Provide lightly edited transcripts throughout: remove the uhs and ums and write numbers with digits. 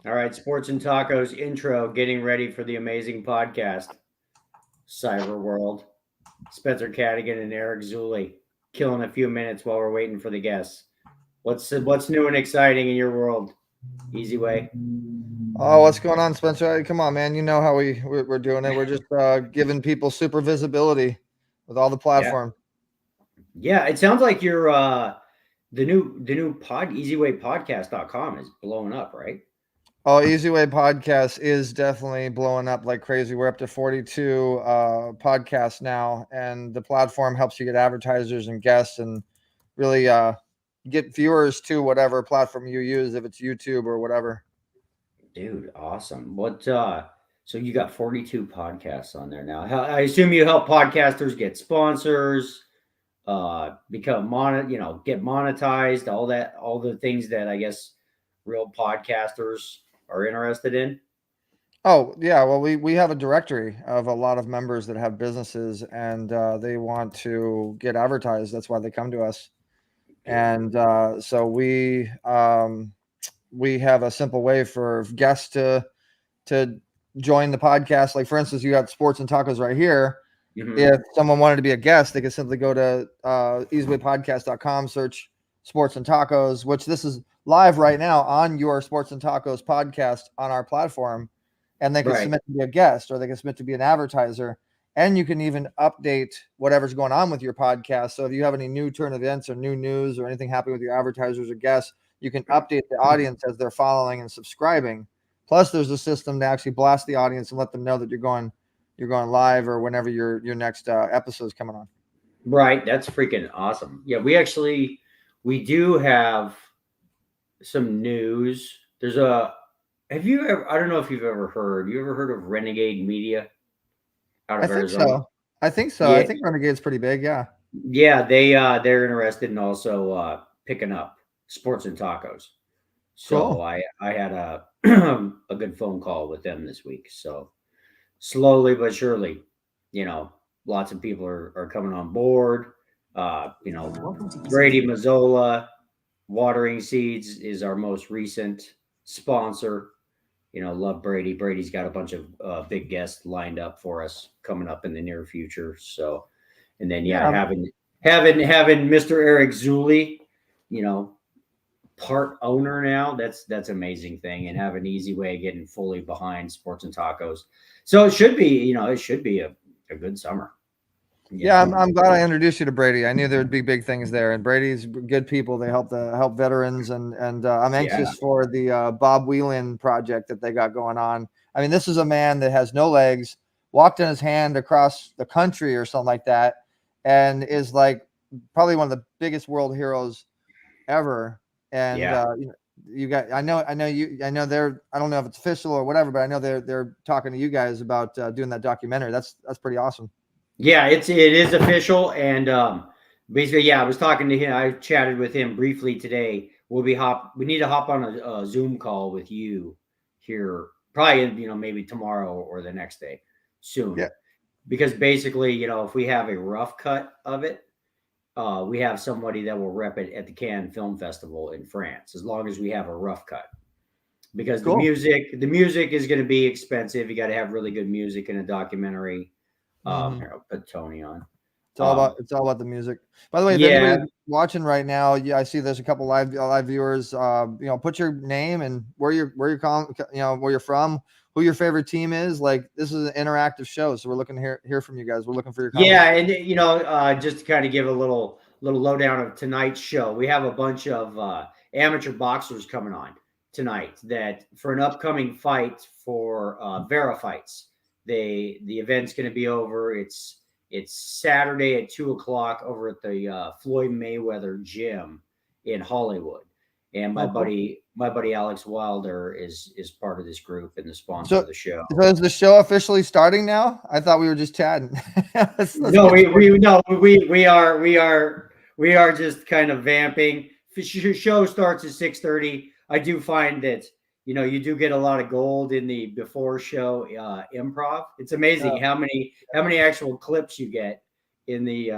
All right, Sports and Tacos intro, getting ready for the amazing podcast. Cyber World, Spencer Cadigan and Eric Zuley, killing a few minutes while we're waiting for the guests. What's new and exciting in your world? Easy way. Oh, what's going on, Spencer? Come on, man. You know how we're doing it. We're just giving people super visibility with all the Yeah, platform. yeah. It sounds like you're the new easywaypodcast.com is blowing up, right? Oh, Easy Way Podcast is definitely blowing up like crazy. We're up to 42 podcasts now, and the platform helps you get advertisers and guests and really get viewers to whatever platform you use, if it's YouTube or whatever. Dude, awesome. So you got 42 podcasts on there now. I assume you help podcasters get sponsors, become get monetized, all the things that I guess real podcasters are interested in. Oh, yeah. Well, we have a directory of a lot of members that have businesses and they want to get advertised. That's why they come to us. And so we have a simple way for guests to join the podcast. Like, for instance, you got Sports and Tacos right here. Mhm. If someone wanted to be a guest, they could simply go to easywaypodcast.com, search Sports and Tacos, which this is live right now on your Sports and Tacos podcast on our platform. And they can Right. submit to be a guest or they can submit to be an advertiser. And you can even update whatever's going on with your podcast. So if you have any new turn events or new news or anything happening with your advertisers or guests, you can update the audience as they're following and subscribing. Plus, there's a system to actually blast the audience and let them know that you're going live or whenever your next episode is coming on. Right. That's freaking awesome. Yeah, we do have some news. Have you ever, I don't know if you've ever heard, you ever heard of Renegade Media out I of think Arizona? so. I think so. I Yeah. think Renegade's pretty big. Yeah. Yeah, they're interested in also picking up Sports and Tacos. So Cool. I had a a good phone call with them this week. So slowly but surely, you know, lots of people are coming on board. Brady Mazzola, Watering Seeds is our most recent sponsor. Love Brady. Brady's got a bunch of big guests lined up for us coming up in the near future. So, and then yeah, Yeah. having Mr. Eric Zuley, you know, part owner now. That's amazing thing, and have an easy way of getting fully behind Sports and Tacos. So it should be a good summer. Yeah, I'm glad I introduced you to Brady. I knew there would be big things there, and Brady's good people. They help veterans, and I'm Yeah. anxious for the Bob Whelan project that they got going on. I mean, this is a man that has no legs, walked in his hand across the country or something like that, and is like probably one of the biggest world heroes ever. And Yeah. you got, I know they're, I don't know if it's official or whatever, but I know they're talking to you guys about doing that documentary. That's pretty awesome. Yeah, it is official, and basically, yeah, I was talking to him. I chatted with him briefly today. We need to hop on a Zoom call with you here, probably maybe tomorrow or the next day, soon, Yeah. because basically, if we have a rough cut of it, we have somebody that will rep it at the Cannes Film Festival in France, as long as we have a rough cut. Because the Cool. music is going to be expensive. You got to have really good music in a documentary. Mm-hmm. Here, I'll put Tony on. It's all about the music. By the way, if Yeah, anybody's watching right now, yeah, I see there's a couple live viewers. Put your name and where you're calling, where you're from, who your favorite team is. Like, this is an interactive show, so we're looking to hear from you guys. We're looking for your comments. yeah, and just to kind of give a little lowdown of tonight's show, we have a bunch of amateur boxers coming on tonight that for an upcoming fight for VERIFIGHTS. The event's going to be over. It's Saturday at 2:00 over at the Floyd Mayweather gym in Hollywood. And my Oh, cool. buddy Alex Wilder is part of this group and the sponsor So, of the show. so is the show officially starting now? I thought we were just chatting. let's No, get we no we are just kind of vamping. Show starts at 6:30. I do find that you do get a lot of gold in the before show improv. It's amazing how many actual clips you get in the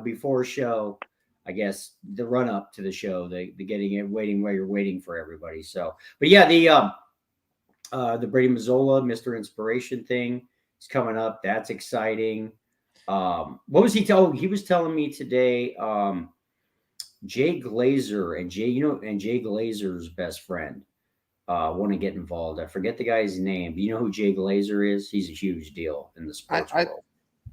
before show. I guess the run up to the show, the getting it, waiting while you're waiting for everybody. So, but yeah, The Brady Mazzola Mr. Inspiration thing is coming up. That's exciting. What was he telling? He was telling me today. Jay Glazer and Jay Glazer's best friend want to get involved. I forget the guy's name, but you know who Jay Glazer is? He's a huge deal in the sports world.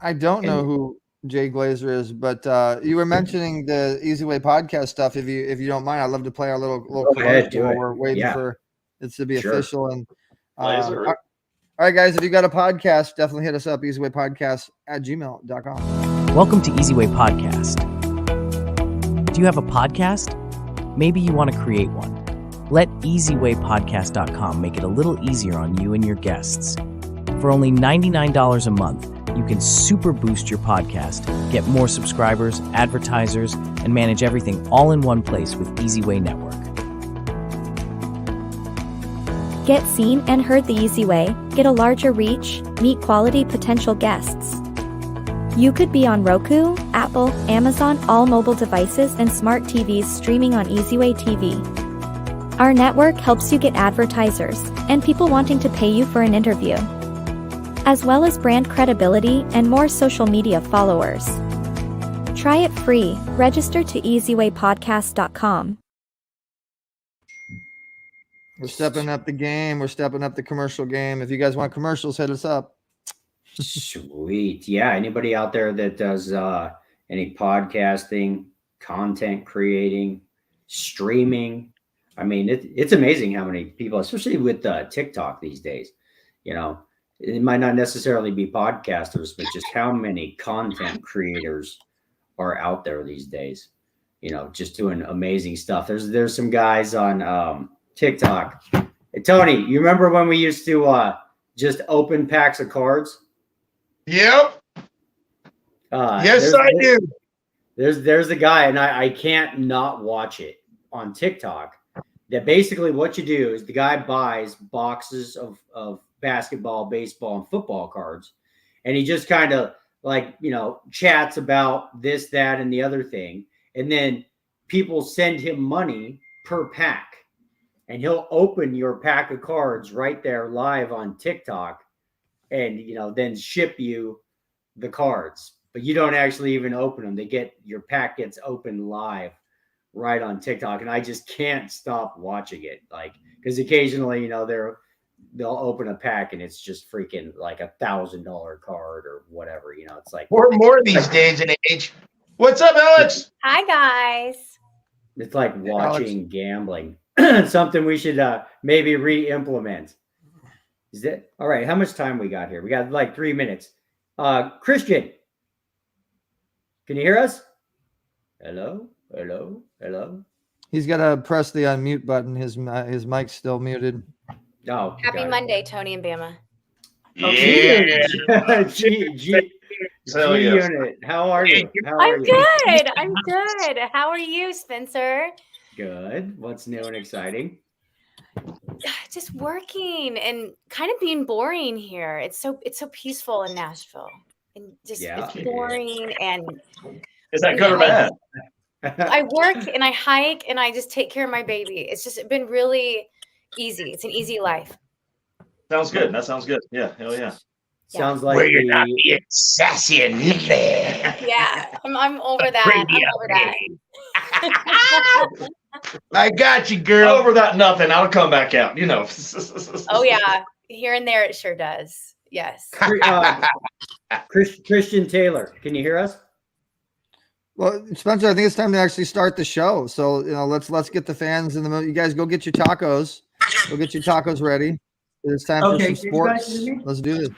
I don't know who Jay Glazer is, but you were mentioning the Easy Way podcast stuff. If you don't mind, I'd love to play our little commercial while we're waiting for it to be official. And all right, guys, if you got a podcast, definitely hit us up, easywaypodcast@gmail.com. Welcome to Easy Way Podcast. Do you have a podcast? Maybe you want to create one. Let easywaypodcast.com make it a little easier on you and your guests. For only $99 a month, you can super boost your podcast, get more subscribers, advertisers, and manage everything all in one place with Easy Way Network. Get seen and heard the easy way, get a larger reach, meet quality potential guests. You could be on Roku, Apple, Amazon, all mobile devices and smart TVs streaming on EasyWay TV. Our network helps you get advertisers and people wanting to pay you for an interview, as well as brand credibility and more social media followers. Try it free. Register to easywaypodcast.com. We're stepping up the game. We're stepping up the commercial game. If you guys want commercials, hit us up. Sweet. Yeah. Anybody out there that does any podcasting, content creating, streaming? I mean, it's amazing how many people, especially with TikTok these days, it might not necessarily be podcasters, but just how many content creators are out there these days, just doing amazing stuff. There's some guys on TikTok. Hey, Tony, you remember when we used to just open packs of cards? Yep. Yes, I do. There's a guy, and I can't not watch it on TikTok. That basically what you do is the guy buys boxes of basketball, baseball, and football cards, and he just kind of chats about this, that, and the other thing, and then people send him money per pack, and he'll open your pack of cards right there live on TikTok, and then ship you the cards, but you don't actually even open them. Your pack gets opened live right on TikTok, and I just can't stop watching it. Because occasionally, they'll open a pack and it's just freaking like $1,000 card or whatever. It's like more these days and age. What's up, Alex? Hi, guys. It's like watching gambling. Something we should maybe re-implement. Is that all right? How much time we got here? We got like 3 minutes. Christian, can you hear us? Hello. He's got to press the unmute button. His mic's still muted. Oh, happy Monday, Tony and Bama. Yeah. G Unit. How are you? I'm good. I'm good. How are you, Spencer? Good. What's new and exciting? Just working and kind of being boring here. It's so peaceful in Nashville, and just it's boring. And is that good or bad? I work and I hike and I just take care of my baby. It's just been really easy. It's an easy life. Sounds good. That sounds good. Yeah. Hell yeah. Sounds like where you're not being sassy and nippy. Yeah, I'm over that. I got you, girl. Over that nothing. I'll come back out. Oh yeah, here and there it sure does. Yes. Christian Taylor, can you hear us? Well, Spencer, I think it's time to actually start the show. So let's get the fans in the mood. You guys go get your tacos. Go get your tacos ready. It's time for some sports. Let's do this.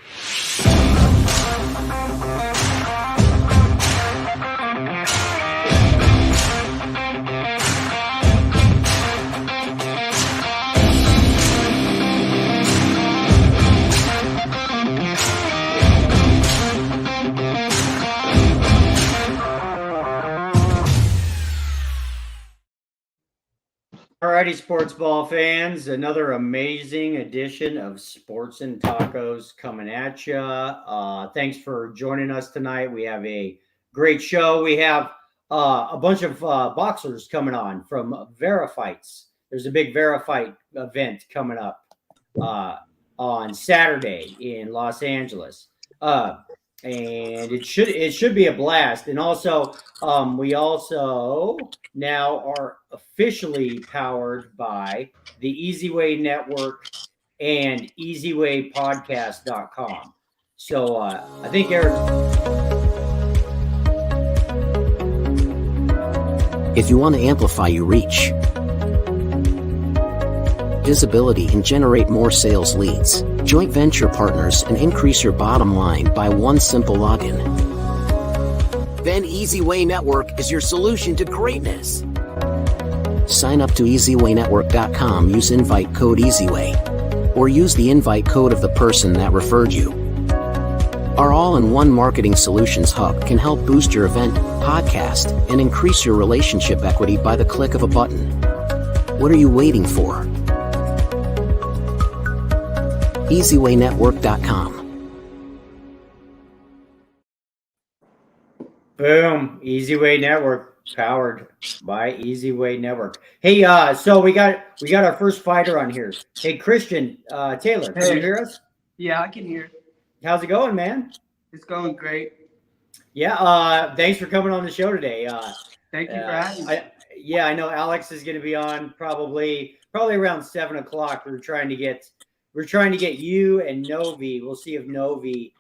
Alrighty, sports ball fans, another amazing edition of Sports and Tacos coming at you. Thanks for joining us tonight. We have a great show. We have a bunch of boxers coming on from VERIFIGHTS. There's a big VERIFIGHT event coming up on Saturday in Los Angeles. And it should be a blast. And also, we also now are officially powered by the Easy Way Network and easywaypodcast.com. So I think Eric. If you want to amplify your reach, visibility, and generate more sales leads, joint venture partners, and increase your bottom line by one simple login, then Easy Way Network is your solution to greatness. Sign up to easywaynetwork.com, use invite code EasyWay, or use the invite code of the person that referred you. Our all-in-one marketing solutions hub can help boost your event, podcast, and increase your relationship equity by the click of a button. What are you waiting for? easywaynetwork.com. Boom. Easy Way Network, powered by Easy Way Network. Hey, so we got our first fighter on here. Hey, Christian Taylor, can you hear us? Yeah, I can hear. How's it going, man? It's going great. Yeah, thanks for coming on the show today. Thank you for having me. I know Alex is going to be on probably around 7 o'clock. We're trying to get you and Novi. We'll see if Novi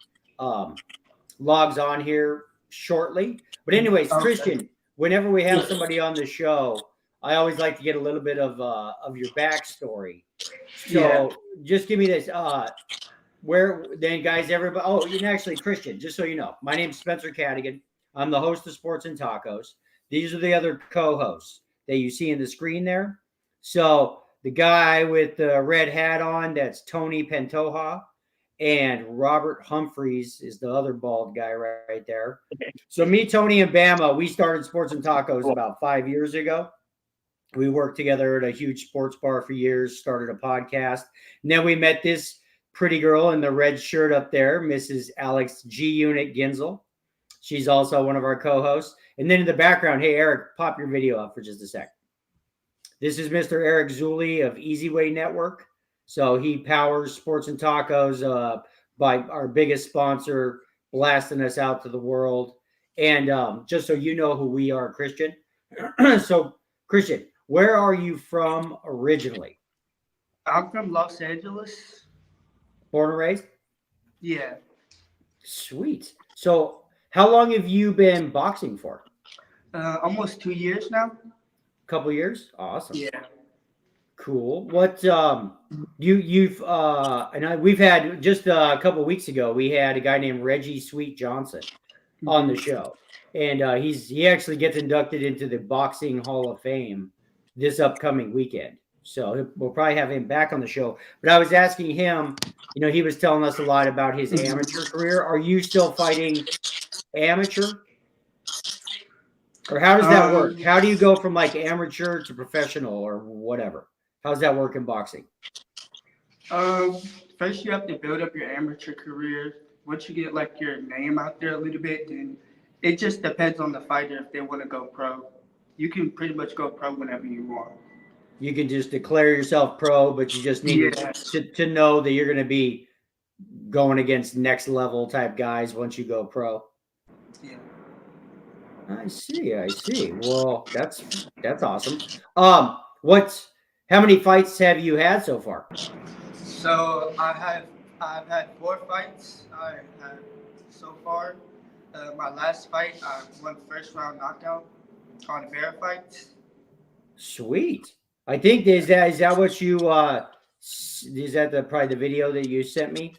logs on here shortly. But anyways, Okay. Christian, whenever we have somebody on the show, I always like to get a little bit of your backstory. So just give me this. Where then, guys, everybody. Oh, and actually, Christian, just so you know, my name's Spencer Cadigan. I'm the host of Sports and Tacos. These are the other co-hosts that you see in the screen there. So the guy with the red hat on, that's Tony Pantoja, and Robert Humphreys is the other bald guy right there. So me, Tony, and Bama, we started Sports and Tacos about 5 years ago. We worked together at a huge sports bar for years, started a podcast. And then we met this pretty girl in the red shirt up there, Mrs. Alex G. Unit Ginzel. She's also one of our co-hosts. And then in the background, hey, Eric, pop your video up for just a sec. This is Mr. Eric Zulli of Easy Way Network. So he powers Sports and Tacos by our biggest sponsor, blasting us out to the world. And just so you know who we are, Christian. So, Christian, where are you from originally? I'm from Los Angeles. Born and raised? Yeah. Sweet. So how long have you been boxing for? Almost 2 years now. Couple years? Awesome. Yeah. Cool. What we've had just a couple weeks ago, we had a guy named Reggie Sweet Johnson on the show. And he actually gets inducted into the Boxing Hall of Fame this upcoming weekend. So we'll probably have him back on the show. But I was asking him, he was telling us a lot about his amateur career. Are you still fighting amateur? Or how does that work? How do you go from like amateur to professional or whatever? How's that work in boxing? First you have to build up your amateur career. Once you get like your name out there a little bit, then it just depends on the fighter if they want to go pro. You can pretty much go pro whenever you want. You can just declare yourself pro, but you just need to know that you're going to be going against next level type guys once you go pro. Yeah. I see. Well, that's awesome. How many fights have you had so far? So I've had 4 fights so far. My last fight, I won first round knockout on VERIFIGHTS. Sweet. I think is that what you is that probably the video that you sent me?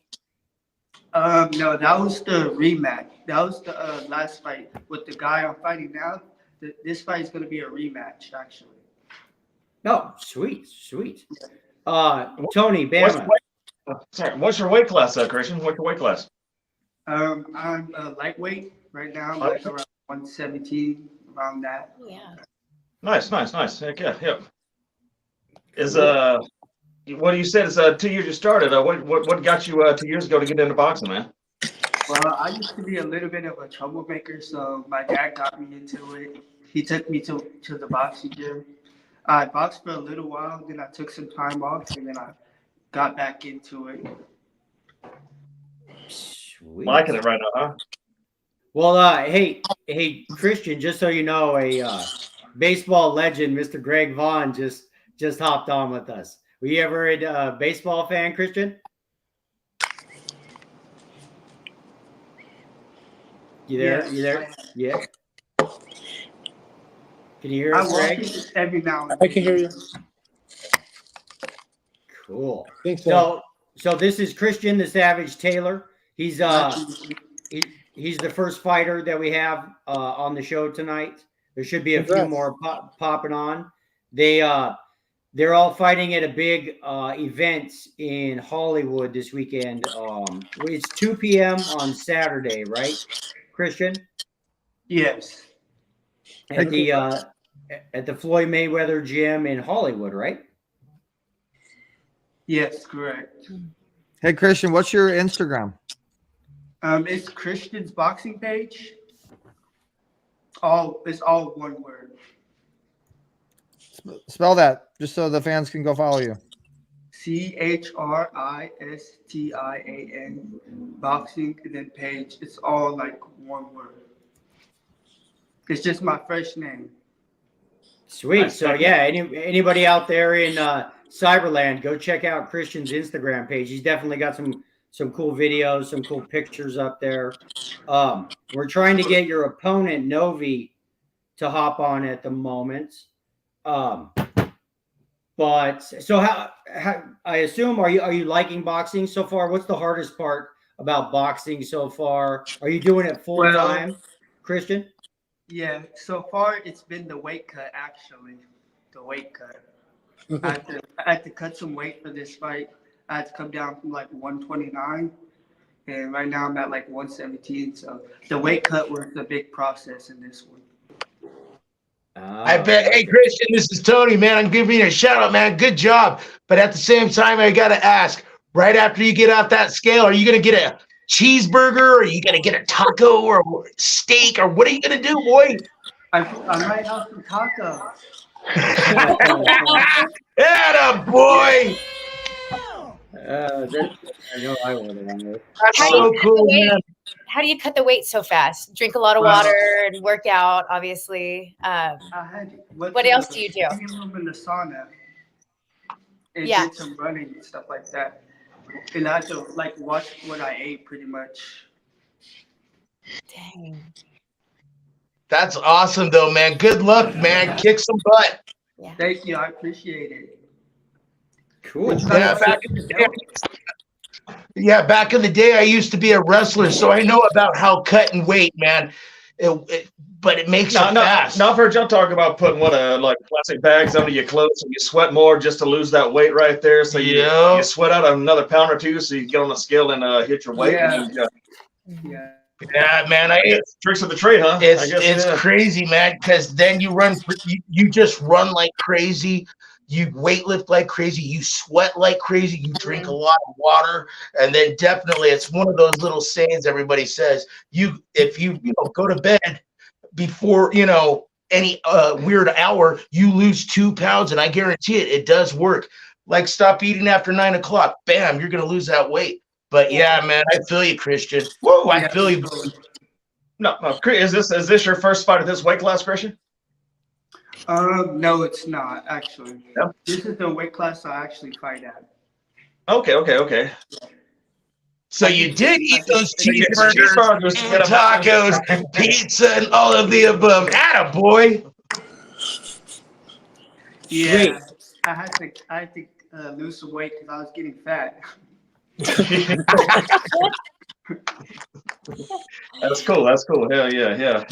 No, that was the rematch. That was the last fight with the guy I'm fighting now. This fight is going to be a rematch, actually. Oh, sweet. Tony, Bama. What's your weight class, Christian? What's your weight class? I'm a lightweight right now. I'm like around 117, around that. Oh, yeah. Nice. Heck yeah. Is what you said is 2 years you started. What got you 2 years ago to get into boxing, man? Well, I used to be a little bit of a troublemaker, so my dad got me into it. He took me to the boxing gym. I boxed for a little while, then I took some time off, and then I got back into it. Sweet. Liking it right now, huh? Well, hey, Christian, just so you know, a baseball legend, Mr. Greg Vaughn, just hopped on with us. Were you ever a baseball fan, Christian? You there? Yes, You there? Yeah. Can you hear I us, watch Greg? it every now and I then. can hear you. Cool. I think so. So this is Christian the Savage Taylor. He's the first fighter that we have on the show tonight. There should be a few more popping on. They're all fighting at a big event in Hollywood this weekend. It's 2 p.m. on Saturday, right, Christian? Yes. At the Floyd Mayweather gym in Hollywood, right? Yes, correct. Hey, Christian, what's your Instagram? It's Christian's boxing page. It's all one word. Spell that just so the fans can go follow you. CHRISTIAN boxing, and then page. It's all like one word. It's just my first name. Sweet. So yeah, anybody out there in Cyberland, go check out Christian's Instagram page. He's definitely got some cool videos, some cool pictures up there. We're trying to get your opponent Novi to hop on at the moment. But so how I assume are you liking boxing so far? What's the hardest part about boxing so far? Are you doing it full time, Christian? Yeah, so far it's been the weight cut, actually. The weight cut. I had to cut some weight for this fight. I had to come down from like 129, and right now I'm at like 117. So the weight cut was the big process in this one. I bet. Hey, Christian, this is Tony, man. I'm giving you a shout out, man. Good job. But at the same time, I got to ask, right after you get off that scale, are you going to get a cheeseburger, or are you going to get a taco or a steak, or what are you going to do, boy? I might have some tacos. Atta boy. I know I would have. That's so cool, man. How do you cut the weight so fast? Drink a lot of water and work out, obviously. What else do you do? I room in the sauna and did some running and stuff like that. And I had to like watch what I ate pretty much. Dang. That's awesome, though, man. Good luck, man. Kick some butt. Yeah. Thank you. I appreciate it. Cool. Yeah, back in the day, I used to be a wrestler, so I know about how cutting weight, man. But it makes it fast. Now I've heard y'all talk about putting like plastic bags under your clothes, and you sweat more just to lose that weight right there. So you sweat out another pound or two, so you get on the scale and hit your weight. Yeah. Yeah, man. It's tricks of the trade, huh? It's crazy, man. Because then you just run like crazy. You weightlift like crazy. You sweat like crazy. You drink a lot of water, and then definitely it's one of those little sayings everybody says. If you go to bed before any weird hour, you lose 2 pounds, and I guarantee it does work. Like stop eating after 9 o'clock. Bam, you're gonna lose that weight. But yeah, man, I feel you, Christian. Whoa, I feel you. No. Is this your first fight at this weight class, Christian? No, it's not actually. No? This is the weight class I actually fight at. Okay. So you did eat those cheeseburgers, tacos, pizza, and all of the above. Atta boy. Yeah, I had to lose some weight because I was getting fat. That's cool. Hell yeah.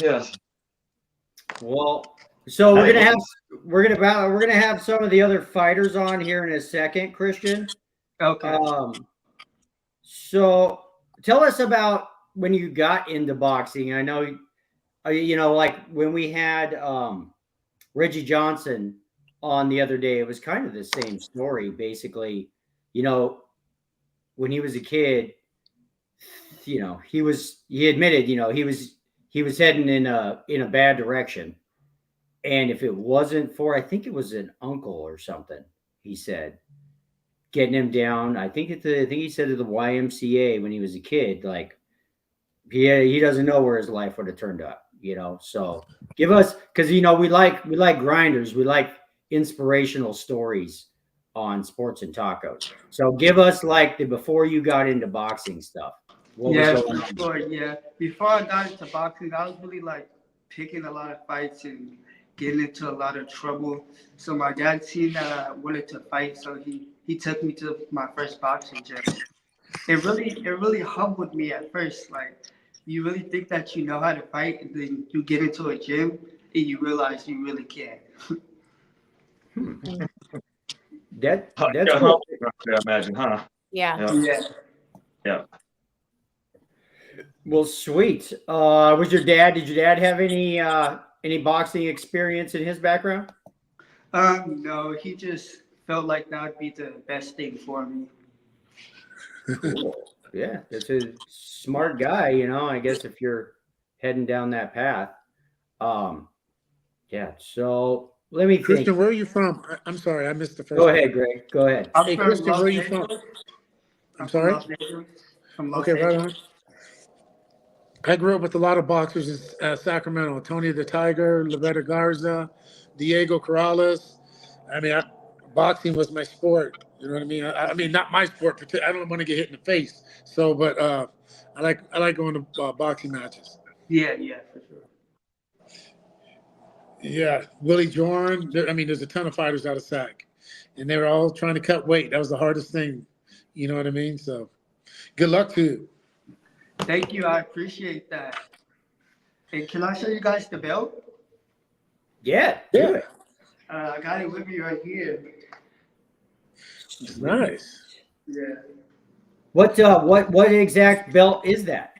Well, so we're gonna have some of the other fighters on here in a second, Christian. Okay. So tell us about when you got into boxing. I know, like when we had Reggie Johnson on the other day, it was kind of the same story, basically. When he was a kid, he admitted, he was heading in a bad direction. And if it wasn't for, I think it was an uncle or something, he said, getting him down. I think he said to the YMCA when he was a kid. Like he doesn't know where his life would have turned out. So give us, because we like grinders, we like inspirational stories on Sports and Tacos. So give us like the before you got into boxing stuff. What was going on? Sure. Yeah, before I got into boxing, I was really like picking a lot of fights and getting into a lot of trouble. So my dad seen that I wanted to fight, so he took me to my first boxing gym. It really humbled me at first. Like, you really think that you know how to fight, and then you get into a gym and you realize you really can't. That's cool. I imagine, huh? Yeah. Well, sweet. Did your dad have any boxing experience in his background? No, he just felt like that would be the best thing for me. Cool. Yeah, that's a smart guy, I guess if you're heading down that path. Yeah, so let me Christian, think. where are you from? I'm sorry, I missed the first Go one. ahead, Greg. Go ahead. Hey, Christian, where are you from? I'm sorry? Okay, right on. I grew up with a lot of boxers in Sacramento. Tony the Tiger, Loretta Garza, Diego Corrales. I mean, boxing was my sport. You know what I mean? I mean, not my sport. I don't want to get hit in the face. So, but I like going to boxing matches. Yeah, for sure. Yeah, Willie Jordan. I mean, there's a ton of fighters out of SAC, and they were all trying to cut weight. That was the hardest thing. You know what I mean? So, good luck to you. Thank you. I appreciate that. And can I show you guys the belt? Yeah. Do it. I got it with me right here. Nice. Yeah. What exact belt is that?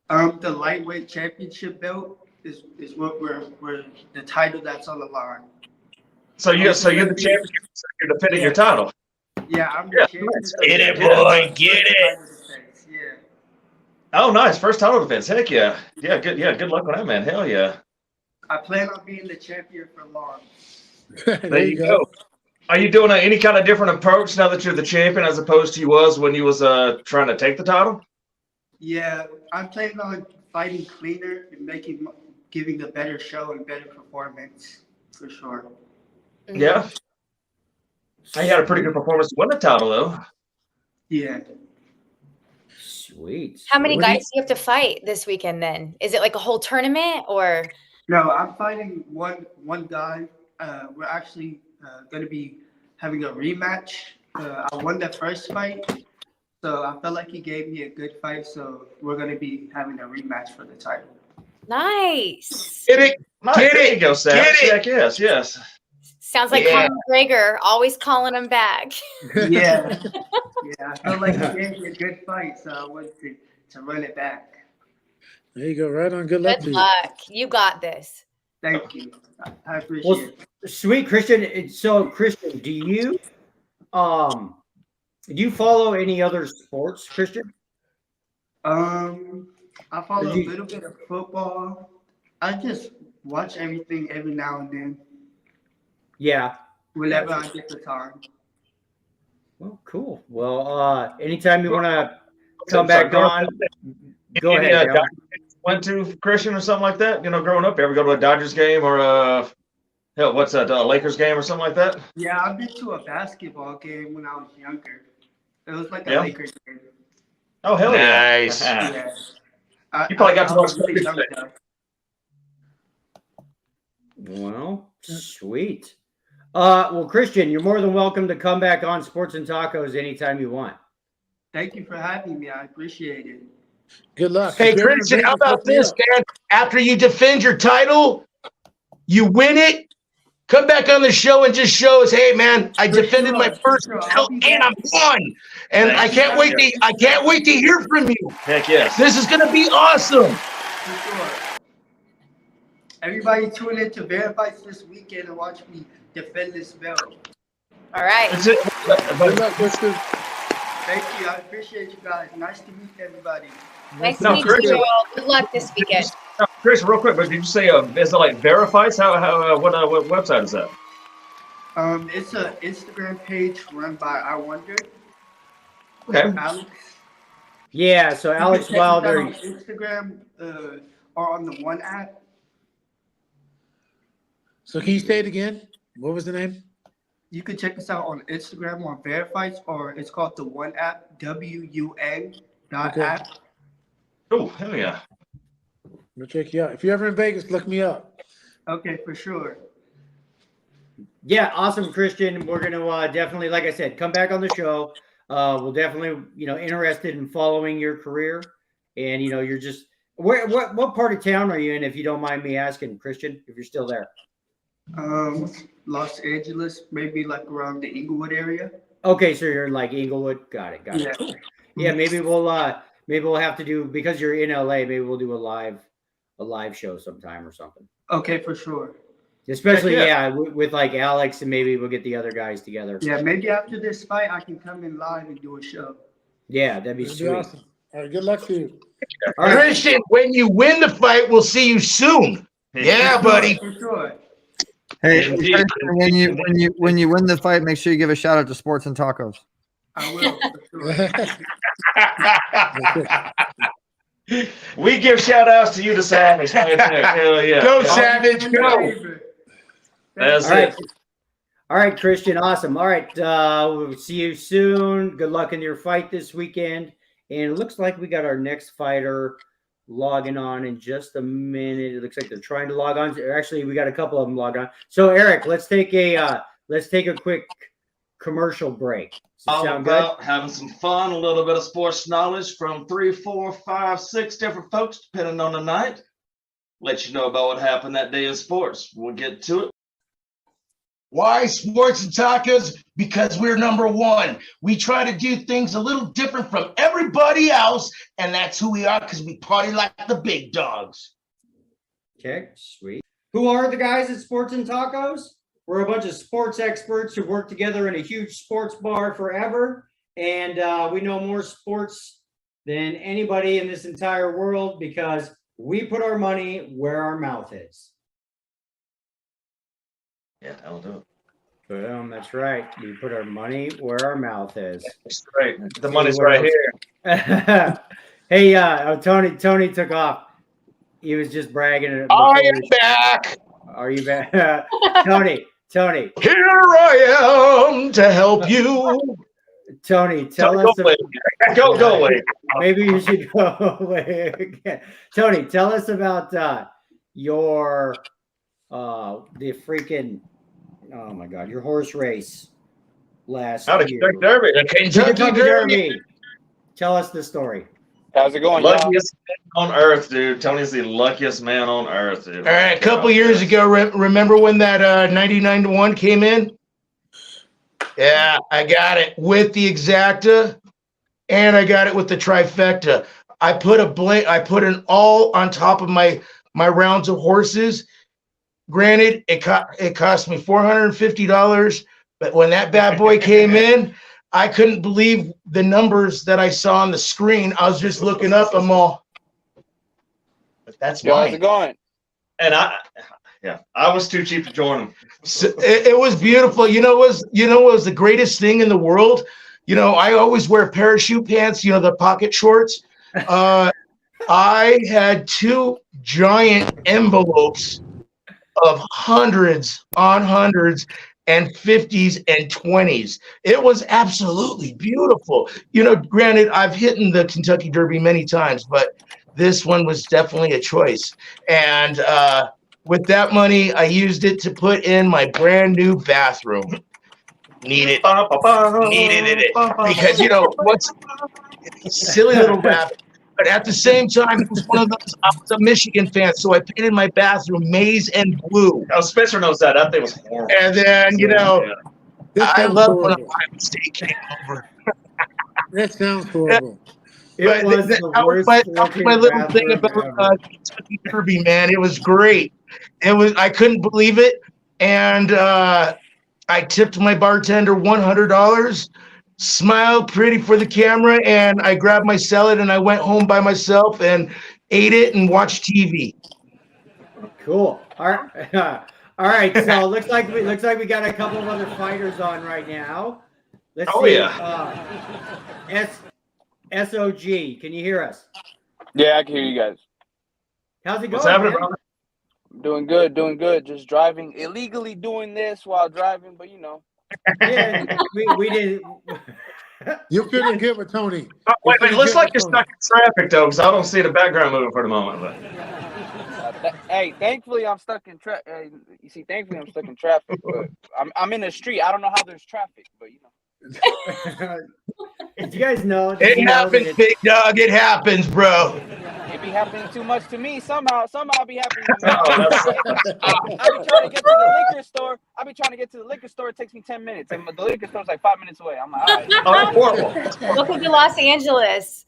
The lightweight championship belt is what we're the title that's on the line. So you're the champion. You're defending your title. Yeah, I'm the champion. Get it, boy. Get it. Yeah. Oh, nice. First title defense. Heck yeah. Yeah, good. Yeah, good luck on that, man. Hell yeah. I plan on being the champion for long. There you go. Are you doing any kind of different approach now that you're the champion as opposed to you was when you was trying to take the title? Yeah, I'm planning on fighting cleaner and giving a better show and better performance for sure. Yeah. You had a pretty good performance to win the title, though. Yeah. Sweet. How many guys do you have to fight this weekend then? Is it like a whole tournament or? No, I'm fighting one guy. We're actually going to be having a rematch. I won the first fight, so I felt like he gave me a good fight. So we're going to be having a rematch for the title. Nice. Get it. Nice. Get There it. you go, Sam. Get it. Heck yes. Sounds like Conor McGregor, always calling him back. Yeah. Yeah, I felt like he gave me a good fight, so I wanted to run it back. There you go. Right on. Good luck to Good you. luck. You got this. Thank you. I appreciate it. Sweet, Christian. So, Christian, do you follow any other sports, Christian? I follow a little bit of football. I just watch everything every now and then. Yeah. Whenever I get the time. Well, cool. Well, anytime you want to come back on, go ahead. Went to Christian or something like that? Growing up, ever go to a Dodgers game or a Lakers game or something like that? Yeah, I've been to a basketball game when I was younger. It was like a Lakers game. Oh, hell nice. Yeah. Yeah. You probably got to watch really young though. Well, sweet. Well, Christian, you're more than welcome to come back on Sports and Tacos anytime you want. Thank you for having me. I appreciate it. Good luck. Hey, Christian, how about this, man? After you defend your title, you win it, come back on the show and just show us, hey, man, I defended my first title and I won. And I can't wait to hear from you. Heck yes. This is gonna be awesome. For sure. Everybody tune in to VERIFIGHTS this weekend and watch me defend this belt. All right. That's it. Good luck, Christian. Thank you. I appreciate you guys. Nice to meet everybody. Nice to meet you all. Good luck this weekend. Chris, real quick, but did you say is it like VERIFIGHTS? What website is that? It's an Instagram page run by I Wonder. Okay. Alex. Yeah, so You Alex can check us out Wilder. on Instagram or on the One app. So can you say it again? What was the name? You can check us out on Instagram on VERIFIGHTS, or it's called the One app, WUN.app. Oh, hell yeah. We'll check you out. If you're ever in Vegas, look me up. Okay, for sure. Yeah, awesome, Christian. We're gonna definitely, like I said, come back on the show. We'll definitely, interested in following your career. And you're just what part of town are you in, if you don't mind me asking, Christian, if you're still there? Los Angeles, maybe like around the Inglewood area. Okay, so you're like Inglewood. Got it. Yeah. Yeah, maybe we'll have to do, because you're in LA, maybe we'll do a live show sometime or something. Okay, for sure. Especially, with like Alex, and maybe we'll get the other guys together. Yeah, maybe after this fight, I can come in live and do a show. Yeah, that'd be sweet. Awesome. All right, good luck to you. All right. Christian, when you win the fight, we'll see you soon. Yeah, buddy. For sure. Hey, when you win the fight, make sure you give a shout out to Sports and Tacos. I will. For sure. We give shout outs to you, the Savage. Hell yeah. Go, Savage, go. That's All right. it. All right, Christian. Awesome. All right. We'll see you soon. Good luck in your fight this weekend. And it looks like we got our next fighter logging on in just a minute. It looks like they're trying to log on. Actually, we got a couple of them logged on. So, Eric, let's take a quick commercial break. Does it sound good? Having some fun, a little bit of sports knowledge from 3, 4, 5, 6 different folks, depending on the night. Let you know about what happened that day in sports. We'll get to it. Why Sports and Tacos? Because we're number one. We try to do things a little different from everybody else, and that's who we are, because we party like the big dogs. Okay, sweet. Who are the guys at Sports and Tacos? We're a bunch of sports experts who work together in a huge sports bar forever, and we know more sports than anybody in this entire world because we put our money where our mouth is. Yeah, that'll do it. Boom, that's right. We put our money where our mouth is. That's right. The money's right here. Hey, Tony took off. He was just bragging. I am back. Are you back? Tony. Here I am to help you. Tony, tell us. Go away. Maybe you should go away again. Tony, tell us about your the freaking, oh my God, your horse race last year. Kentucky Derby. The Kentucky Derby. Tell us the story. How's it going? Luckiest man on earth, dude. Tony's the luckiest man on earth, dude. All right, a couple years ago, remember when that 99-1 came in? Yeah, I got it with the exacta, and I got it with the trifecta. I put an all on top of my rounds of horses. Granted, it cost me $450, but when that bad boy came in, I couldn't believe the numbers that I saw on the screen. I was just looking up. I'm all, but that's mine. How's it going? And I was too cheap to join him. So it was beautiful. You know what was the greatest thing in the world? I always wear parachute pants. The pocket shorts. I had 2 giant envelopes of hundreds on hundreds and 50s and 20s. It was absolutely beautiful. Granted, I've hit the Kentucky Derby many times, but this one was definitely a choice. And with that money, I used it to put in my brand new bathroom. Needed it. Because, what's silly little rabbit. But at the same time, it was one of those, I was a Michigan fan, so I painted my bathroom maize and blue. Oh, Spencer knows that. That thing was horrible. And then, I love when Ohio State came over. That sounds horrible. That was my little thing about Kentucky Derby, man. It was great. I couldn't believe it. And I tipped my bartender $100. Smiled pretty for the camera, and I grabbed my salad and I went home by myself and ate it and watched TV. Cool. All right. All right, so looks like we got a couple of other fighters on right now. Let's Oh, see. yeah. SOG, can you hear us? Yeah, I can hear you guys. How's it What's going, happening, man? brother? Doing good. Just driving illegally, doing this while driving, but you know. Yeah, we did. You're feeling good with Tony. Wait, looks like you're stuck in traffic, though, because I don't see the background moving for the moment. But. Hey, thankfully I'm stuck in traffic. You see, thankfully I'm stuck in traffic, but I'm in the street. I don't know how there's traffic, but you know. Do you guys know? It happens, big dog. It happens, bro. It be happening too much to me somehow. It be happening to me. I be trying to get to the liquor store. It takes me 10 minutes, and the liquor store's like 5 minutes away. I'm like, all right. Oh, horrible. Welcome to Los Angeles.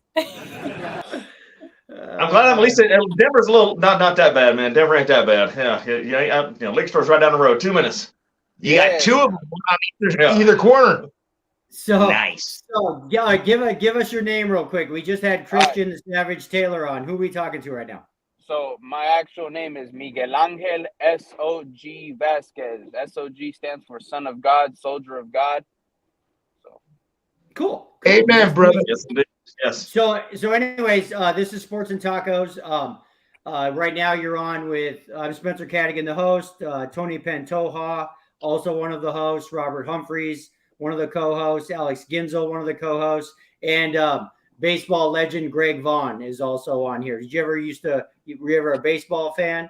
I'm glad at least Denver's a little not that bad, man. Denver ain't that bad. Yeah. Liquor store's right down the road. 2 minutes. You got two of them on either corner. So nice. So yeah, give us your name real quick. We just had Christian the Savage Taylor on. Who are we talking to right now? So my actual name is Miguel Angel SOG Vasquez. SOG stands for Son of God, Soldier of God. So cool. Amen, brother. Yes. So anyways, this is Sports and Tacos. Right now you're on with Spencer Cadigan, the host, Tony Pantoja, also one of the hosts, Robert Humphreys, one of the co-hosts, Alex Ginzel, one of the co-hosts, and baseball legend Greg Vaughn is also on here. Were you ever a baseball fan?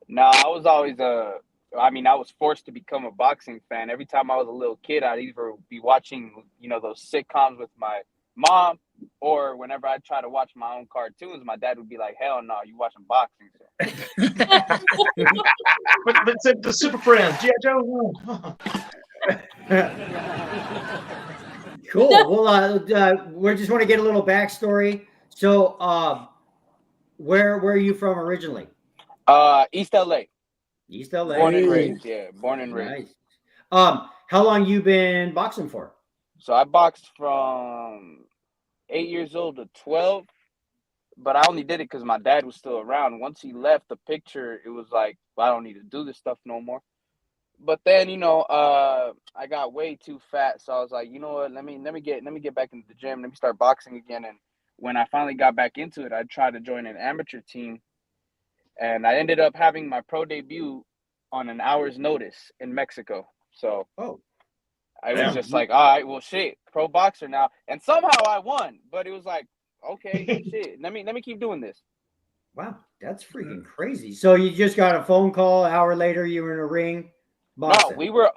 No, I was always I was forced to become a boxing fan. Every time I was a little kid, I'd either be watching, those sitcoms with my mom, or whenever I try to watch my own cartoons, my dad would be like, "Hell no, you watching boxing." So. but it's the Super Friends, G.I. Joe. Cool. Well, we just want to get a little backstory. So, where are you from originally? East LA. East LA. Born and raised. Yeah, born and raised. Nice. How long you been boxing for? So I boxed from 8 years old to 12, but I only did it because my dad was still around. Once he left the picture, it was like, well, I don't need to do this stuff no more. But then, I got way too fat, so I was like, you know what? Let me get back into the gym. Let me start boxing again. And when I finally got back into it, I tried to join an amateur team, and I ended up having my pro debut on an hour's notice in Mexico. So I was just like, all right, well, shit, pro boxer now. And somehow I won, but it was like, okay, shit, let me keep doing this. Wow, that's freaking crazy. So you just got a phone call, an hour later, you were in a ring boxing. No, we were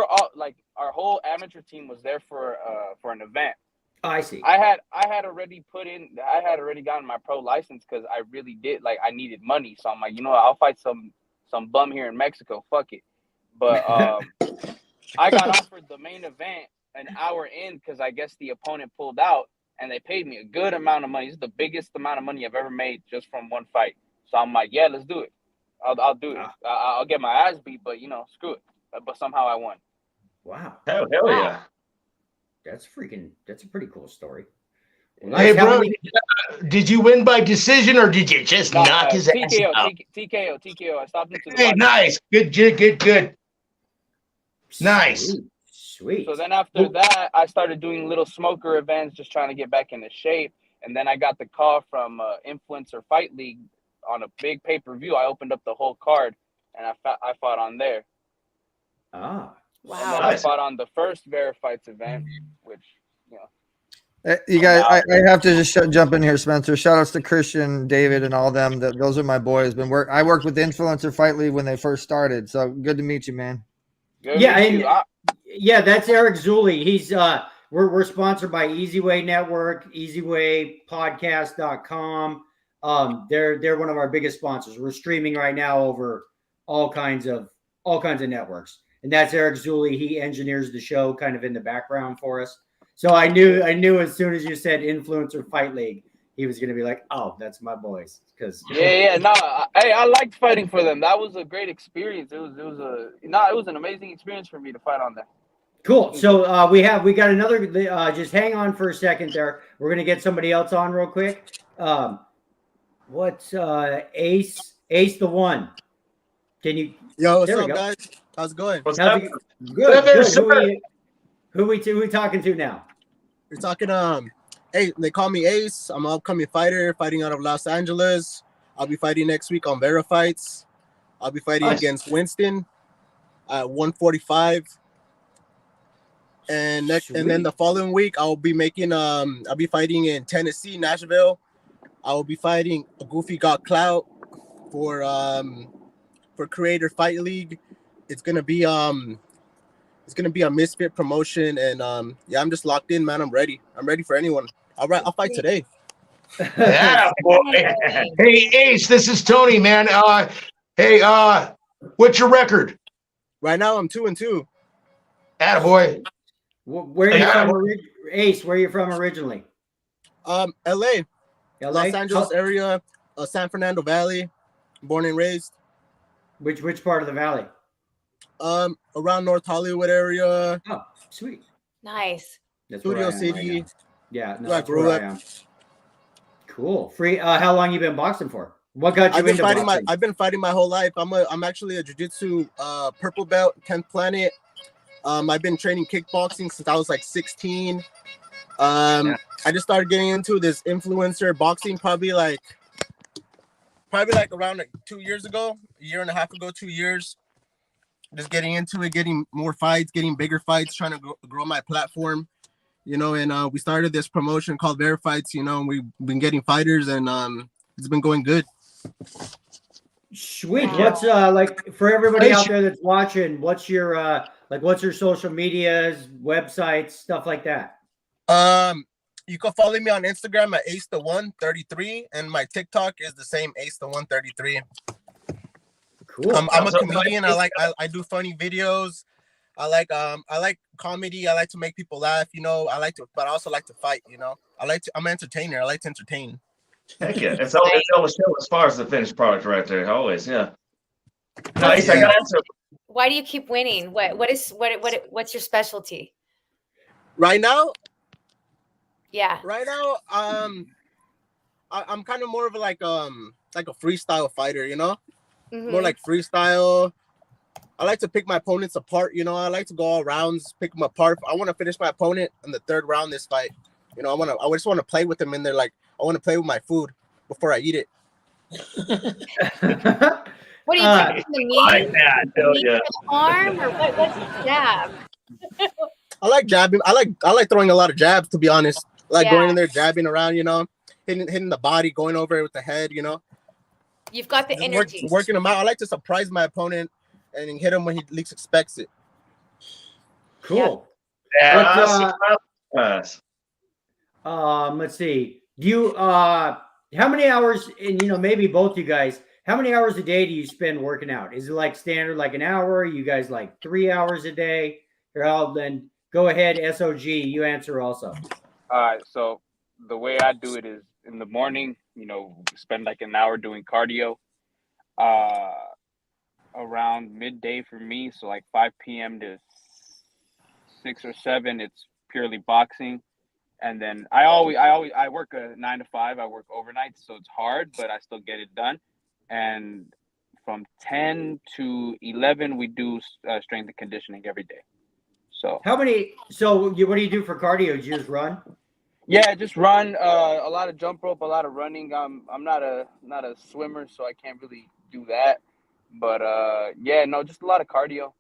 all like, our whole amateur team was there for an event. Oh, I see. I had already gotten my pro license because I really did, like, I needed money. So I'm like, I'll fight some bum here in Mexico. Fuck it. But I got offered the main event an hour in because I guess the opponent pulled out, and they paid me a good amount of money. This is the biggest amount of money I've ever made just from one fight. So I'm like, yeah, let's do it. I'll do it. I'll get my ass beat, but screw it. But somehow I won. Wow. Hell yeah. That's a pretty cool story. Well, hey, bro, did you win by decision or did you just knock his ass out? TKO. I stopped him to the Hey, body. nice. Good. Nice. Sweet. So then after that, I started doing little smoker events, just trying to get back into shape. And then I got the call from Influencer Fight League on a big pay-per-view. I opened up the whole card, and I fought on there. Ah. Wow. And then I fought on the first VERIFIGHTS event, which, You guys, I have to just jump in here, Spencer. Shout outs to Christian, David, and all them. Those are my boys. I worked with the Influencer Fight League when they first started. So good to meet you, man. Yeah, that's Eric Zulli. He's we're sponsored by Easy Way Network, easywaypodcast.com. They're one of our biggest sponsors. We're streaming right now over all kinds of networks. And that's Eric Zulli. He engineers the show kind of in the background for us. So I knew as soon as you said Influencer Fight League, he was going to be like, "Oh, that's my boys." Because I liked fighting for them. That was a great experience. It was an amazing experience for me to fight on there. Cool. So we got another. Just hang on for a second there. We're going to get somebody else on real quick. What's Ace the One? Can you Yo, what's There we up, go. guys? How's it going? What's How's up? it- Good Good. there, Good. sir. Who we talking to now? We're talking. Hey, they call me Ace. I'm an upcoming fighter, fighting out of Los Angeles. I'll be fighting next week on VERIFIGHTS. I'll be fighting Nice. against Winston at 145. And then the following week, I'll be fighting in Tennessee, Nashville. I will be fighting a Goofy Got Clout for Creator Fight League. It's gonna be a Misfit promotion, and yeah, I'm just locked in, man. I'm ready for anyone. I'll fight today. Yeah, boy. Hey, Ace, this is Tony, man. Hey, what's your record? Right now, I'm 2-2. Attaboy. Where are you from, Ace? Where are you from originally? LA. LA? Los Angeles area, San Fernando Valley, born and raised. Which part of the valley? Around North Hollywood area. Oh, sweet. Nice. That's Studio where I am City. right now. Yeah, no, where I that's grew where up. I am. Cool. Free. How long you been boxing for? What got you into boxing? I've been fighting my whole life. I'm actually a jiu-jitsu purple belt, 10th planet. I've been training kickboxing since I was like 16. I just started getting into this influencer boxing probably like around like 2 years ago, a year and a half ago, 2 years. Just getting into it, getting more fights, getting bigger fights, trying to grow my platform, and we started this promotion called VERIFIGHTS, and we've been getting fighters, and it's been going good. Sweet. What's like for everybody out there that's watching, what's your social medias, websites, stuff like that? You can follow me on Instagram at AceThe133, and my TikTok is the same, AceThe133. Cool. I'm a comedian. I do funny videos. I like comedy. I like to make people laugh, but I also like to fight, I'm an entertainer. I like to entertain. Heck yeah. It's always show as far as the finished product right there. Always, yeah. Nice. I got to answer. Why do you keep winning? What's your specialty? Right now? Yeah. Right now, I'm kind of more of like a freestyle fighter, more like freestyle. I like to pick my opponents apart, I like to go all rounds, pick them apart. I want to finish my opponent in the third round this fight. I just want to play with them in there. Like I want to play with my food before I eat it. What are you taking the meat? Like that. Hell yeah. The arm or what's the jab? I like jabbing. I like throwing a lot of jabs, to be honest. I like going in there, jabbing around, hitting the body, going over it with the head, You've got the energy. Working them out. I like to surprise my opponent and hit him when he least expects it. Cool. Yeah. Let's see. Do you how many hours, and maybe both you guys, how many hours a day do you spend working out? Is it like standard like an hour? You guys like 3 hours a day? Or then go ahead, SOG, you answer also. All right, so the way I do it is in the morning, spend like an hour doing cardio. Around midday for me, so like 5 p.m. to 6 or 7, it's purely boxing. And then I work a 9 to 5. I work overnight, so it's hard, but I still get it done. And from 10 to 11, we do strength and conditioning every day. So what do you do for cardio? Do you just run? Yeah, just run. A lot of jump rope, a lot of running. I'm not a swimmer, so I can't really do that. But just a lot of cardio.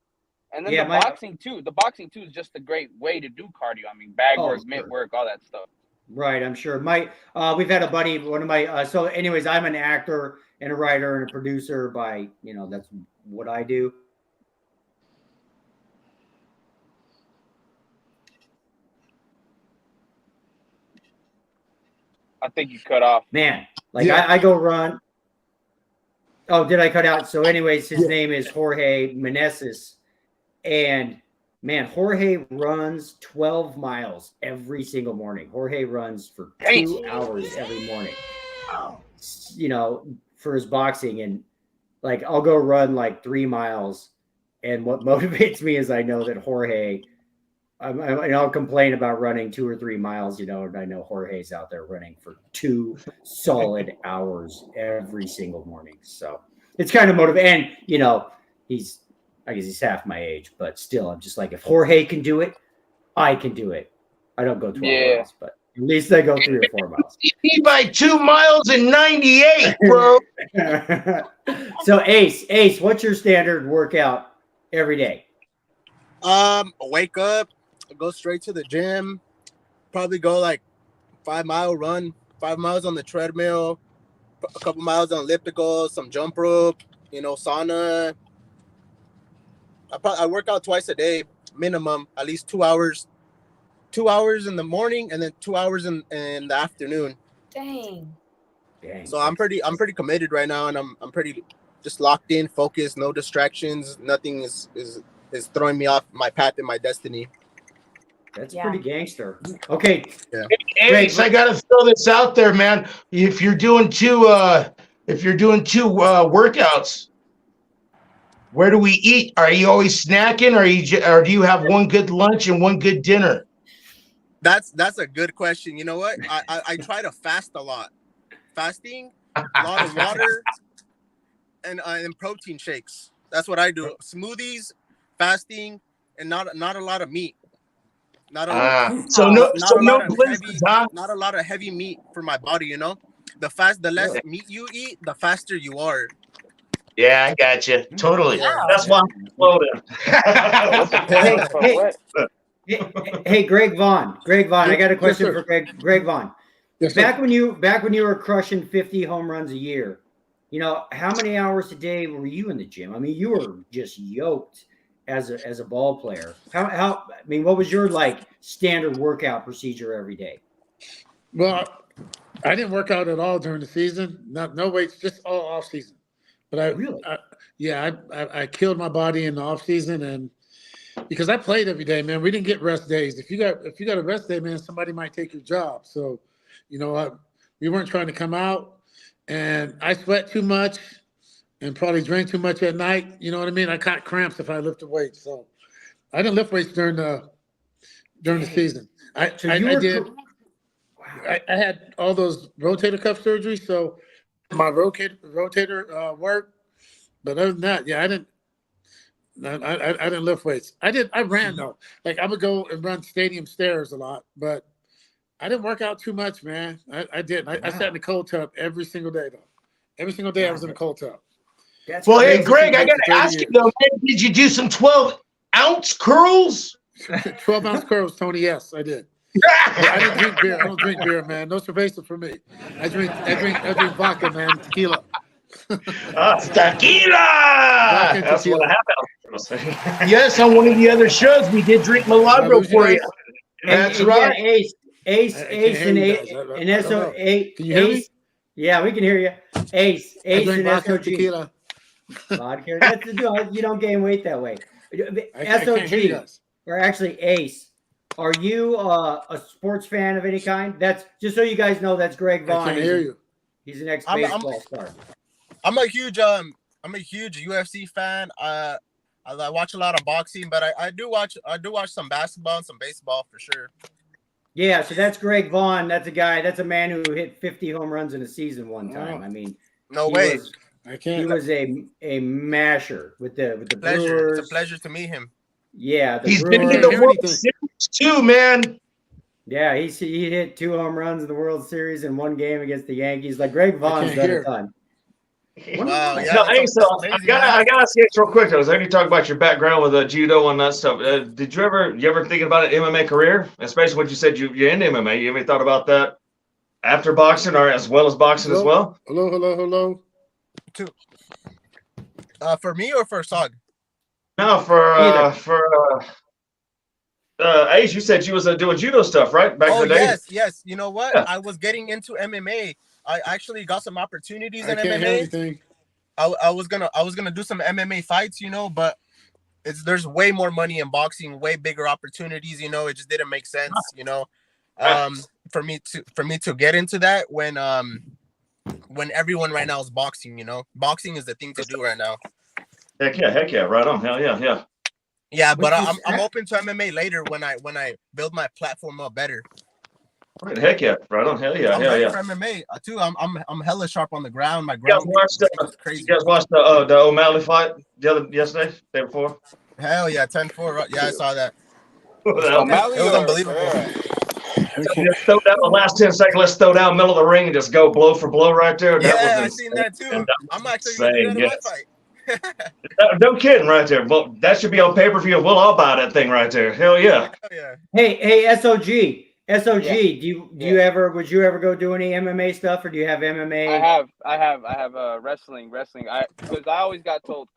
And then boxing too. The boxing too is just a great way to do cardio. I mean, bag work, mitt work, all that stuff. Right, I'm sure. We've had a buddy, one of my so anyways, I'm an actor and a writer and a producer by, that's what I do. I think you cut off. Man, I go run. Oh, did I cut out? So anyways, his name is Jorge Meneses. And man, Jorge runs 12 miles every single morning. Jorge runs for 2 hours every morning, for his boxing. And I'll go run 3 miles. And what motivates me is I know that Jorge, I'll complain about running 2 or 3 miles, and I know Jorge's out there running for 2 solid hours every single morning. So it's kind of motivating. And, I guess he's half my age, but still, I'm just like, if Jorge can do it, I can do it. I don't go 12 miles, but at least I go 3 or 4 miles. He by 2 miles and 98, bro. So Ace, what's your standard workout every day? Wake up, go straight to the gym, probably go like 5-mile run, 5 miles on the treadmill, a couple miles on elliptical, some jump rope, sauna. I work out twice a day, minimum, at least 2 hours. 2 hours in the morning and then 2 hours in the afternoon. Dang. So I'm pretty committed right now, and I'm pretty just locked in, focused, no distractions. Nothing is throwing me off my path and my destiny. That's pretty gangster. Okay. Yeah. Ace, I gotta throw this out there, man. If you're doing two workouts, where do we eat? Are you always snacking, or do you have one good lunch and one good dinner? That's a good question. You know what? I try to fast a lot. Fasting, a lot of water, and protein shakes. That's what I do. Smoothies, fasting, and not a lot of meat. Not a lot of heavy meat for my body. The less meat you eat, the faster you are. Yeah, I got you. Totally. Yeah. That's why I'm floating. Hey, Greg Vaughn. I got a question for Greg Vaughn. Yes, back when you were crushing 50 home runs a year, how many hours a day were you in the gym? I mean, you were just yoked as a ball player. What was your standard workout procedure every day? Well, I didn't work out at all during the season. No weights, just all off season. But I killed my body in the off season, and because I played every day, man. We didn't get rest days. If you got a rest day, man, somebody might take your job. So, we weren't trying to come out, and I sweat too much and probably drank too much at night. You know what I mean? I caught cramps if I lifted weights. So I didn't lift weights during the season. I had all those rotator cuff surgeries, so my rotator worked. But other than that, I didn't lift weights. I ran though. I would go and run stadium stairs a lot, but I didn't work out too much, man. I didn't. I sat in the cold tub every single day though. Every single day I was in the cold tub. Hey, Greg, I got to ask you though, man, did you do some 12-ounce curls? 12-ounce curls, Tony. Yes, I did. I didn't drink beer. I don't drink beer, man. No cerveza for me. I drink vodka, man. Tequila. Tequila! That's what happened. Yes, on one of the other shows, we did drink Milagro for you. That's right. Ace, and SO. Can you hear me? Yeah, we can hear you. Ace, and SOG. Tequila. Vodka. That's the deal. You don't gain weight that way. SOG, or actually Ace, are you a sports fan of any kind? That's just so you guys know. That's Greg Vaughn. I can hear you. He's an ex-baseball star. I'm a huge UFC fan. I watch a lot of boxing, but I do watch some basketball and some baseball for sure. Yeah, so that's Greg Vaughn. That's a man who hit 50 home runs in a season one time. I mean, no way. He was a masher with the Brewers. It's a pleasure to meet him. Yeah, he's been in the World Series too, man. Yeah, he hit 2 home runs in the World Series in one game against the Yankees. Like Vaughn's done a ton. Wow, yeah. No, hey, so I gotta ask you real quick. I was hearing you talk about your background with judo and that stuff. Did you ever thinking about an MMA career? Especially when you said you're into MMA. You ever thought about that after boxing or as well as boxing as well? Hello. For me or for Sog? No, for Ace, you said you was doing judo stuff, right? Back in the day. Yes. You know what? Yeah. I was getting into MMA. I actually got some opportunities in can't MMA. hear anything. I was gonna do some MMA fights, but there's way more money in boxing, way bigger opportunities. It just didn't make sense, for me to get into that when everyone right now is boxing. Boxing is the thing to do right now. Heck yeah, right on. Hell yeah. Yeah, but I'm open to MMA later when I build my platform up better. Right, heck yeah, right on. Hell yeah, I'm hell ready yeah. for MMA too. I'm hella sharp on the ground. My You guys ground watched game is crazy. you guys watched the O'Malley fight yesterday, day before? Hell yeah, 10-4. Yeah, I saw that. It O'Malley was or unbelievable. Pereira? Just throw down the last 10 seconds. Let's throw down middle of the ring and just go blow for blow right there. That Yeah, I was seen insane. that too. And that I'm was actually gonna do that insane, in my yes. fight. No kidding, right there. Well, that should be on pay-per-view. We'll all buy that thing right there. Hell yeah. Hell yeah. Hey, SOG. SOG, Yeah. would you ever go do any MMA stuff, or do you have MMA? I have wrestling. Because I always got told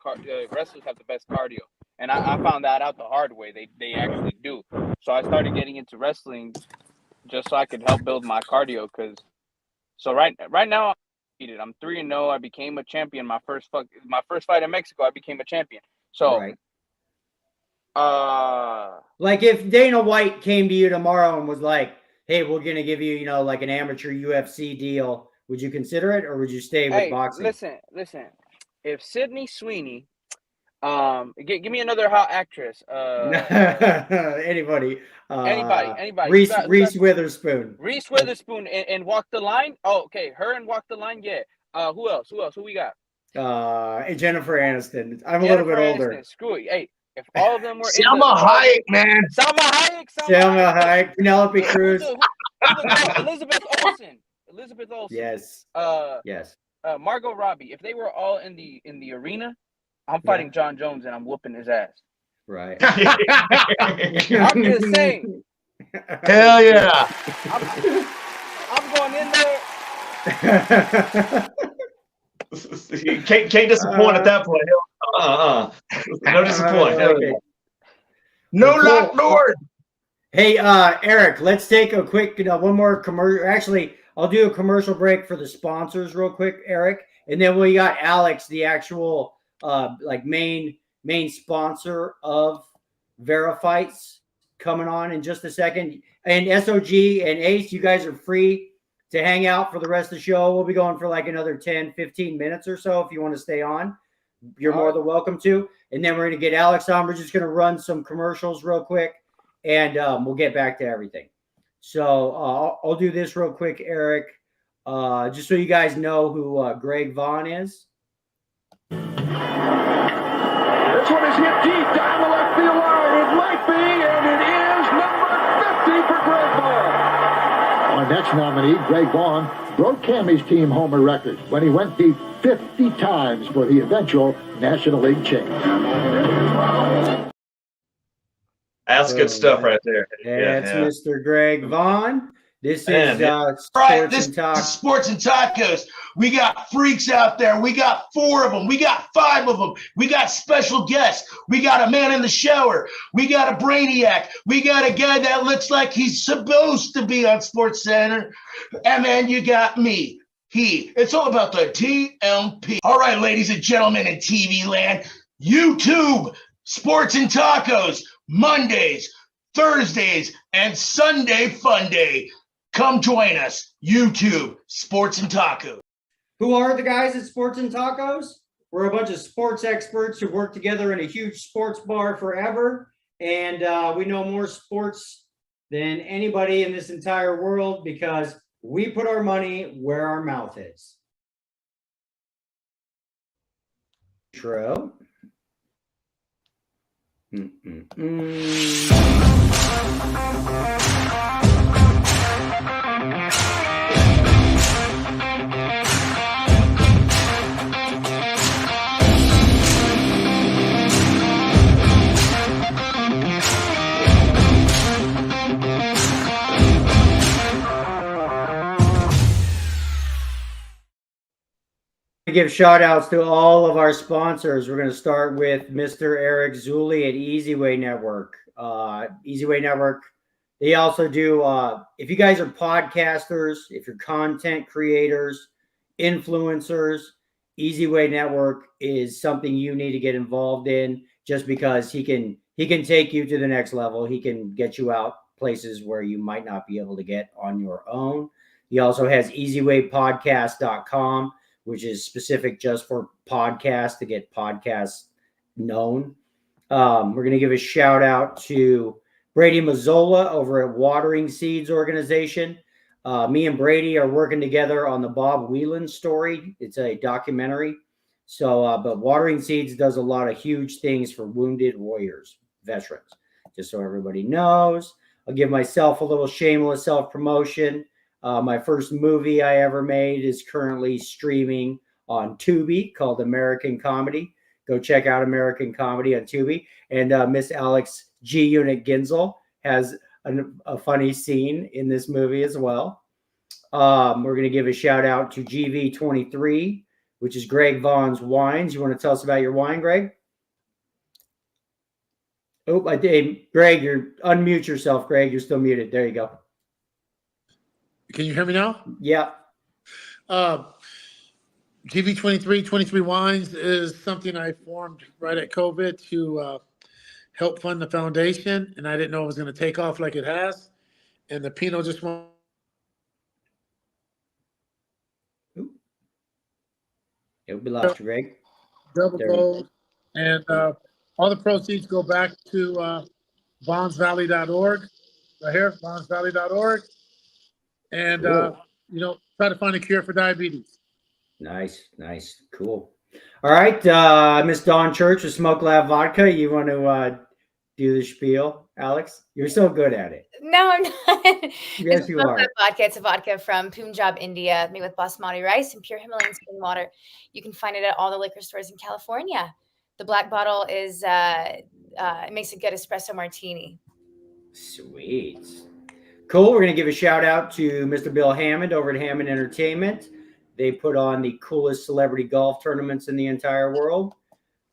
wrestlers have the best cardio, and I found that out the hard way. They actually do. So I started getting into wrestling just so I could help build my cardio. Right now I'm 3-0. I became a champion. My first fight in Mexico, I became a champion. So Right. Like if Dana White came to you tomorrow and was like, "Hey, we're gonna give you, like an amateur UFC deal," would you consider it, or would you stay with boxing? Listen. If Sydney Sweeney, give me another hot actress. Anybody. Anybody. Reese Witherspoon. Reese Witherspoon and Walk the Line. Oh, okay. Her and Walk the Line. Yeah. Who else? Who we got? Jennifer Aniston. I'm a little bit older. Aniston. Screw it. Hey, if all of them were Selma Hayek, man. Selma Hayek. Selma Hayek. Penelope Cruz. Elizabeth Olsen. Yes. Yes. Margot Robbie. If they were all in the arena, I'm fighting John Jones and I'm whooping his ass. Right. I'm just saying. Hell yeah. I'm going in there. You can't disappoint at that point. No disappoint. Okay. No locked doors. Hey, Eric, let's take a quick, one more commercial. Actually, I'll do a commercial break for the sponsors real quick, Eric, and then we got Alex, the actual main sponsor of VERIFIGHTS, coming on in just a second. And SOG and Ace, you guys are free to hang out for the rest of the show. We'll be going for like another 10, 15 minutes or so. If you want to stay on, you're more than welcome to. And then we're going to get Alex on. We're just going to run some commercials real quick, and we'll get back to everything. So I'll do this real quick, Eric, just so you guys know who Greg Vaughn is. This one is hit deep down the left field line. It might be, and it is number 50 for Greg Vaughn. Our next nominee, Greg Vaughn, broke Cammy's team homer record when he went deep 50 times for the eventual National League change. That's good stuff right there. That's Mr. Greg Vaughn. This is Sports and Tacos. We got freaks out there. We got 4 of them. We got 5 of them. We got special guests. We got a man in the shower. We got a brainiac. We got a guy that looks like he's supposed to be on Sports Center. And then you got me. It's all about the TMP. All right, ladies and gentlemen in TV land, YouTube, Sports and Tacos, Mondays, Thursdays, and Sunday Fun Day. Come join us, YouTube, Sports and Tacos. Who are the guys at Sports and Tacos? We're a bunch of sports experts who work together in a huge sports bar forever, and we know more sports than anybody in this entire world because we put our money where our mouth is. True. Give shout outs to all of our sponsors. We're going to start with Mr. Eric Zulli at Easyway Network. Easyway Network, they also do, if you guys are podcasters, if you're content creators, influencers, Easyway Network is something you need to get involved in just because he can take you to the next level. He can get you out places where you might not be able to get on your own. He also has easywaypodcast.com, which is specific just for podcasts to get podcasts known. We're going to give a shout out to Brady Mazzola over at Watering Seeds Organization. Me and Brady are working together on the Bob Whelan story. It's a documentary. So, but Watering Seeds does a lot of huge things for wounded warriors, veterans, just so everybody knows. I'll give myself a little shameless self-promotion. My first movie I ever made is currently streaming on Tubi called American Comedy. Go check out American Comedy on Tubi. And Miss Alex G. Unit Ginzel has a funny scene in this movie as well. We're going to give a shout out to GV23, which is Greg Vaughn's Wines. You want to tell us about your wine, Greg? Oh, I did. Greg, unmute yourself, Greg. You're still muted. There you go. Can you hear me now? Yeah. GV23, 23 Wines is something I formed right at COVID to help fund the foundation, and I didn't know it was going to take off like it has. And the Pinot just went. It'll be lost, Greg. Double gold. And all the proceeds go back to bondsvalley.org. Right here, bondsvalley.org. And, cool. Try to find a cure for diabetes. Nice. Cool. All right. Miss Dawn Church with Smoke Lab Vodka. You want to do the spiel, Alex? You're so good at it. No, I'm not. Yes, you are. Vodka. It's a vodka from Punjab, India, made with basmati rice and pure Himalayan spring water. You can find it at all the liquor stores in California. The black bottle is it makes a good espresso martini. Sweet. Cool. We're going to give a shout out to Mr. Bill Hammond over at Hammond Entertainment. They put on the coolest celebrity golf tournaments in the entire world.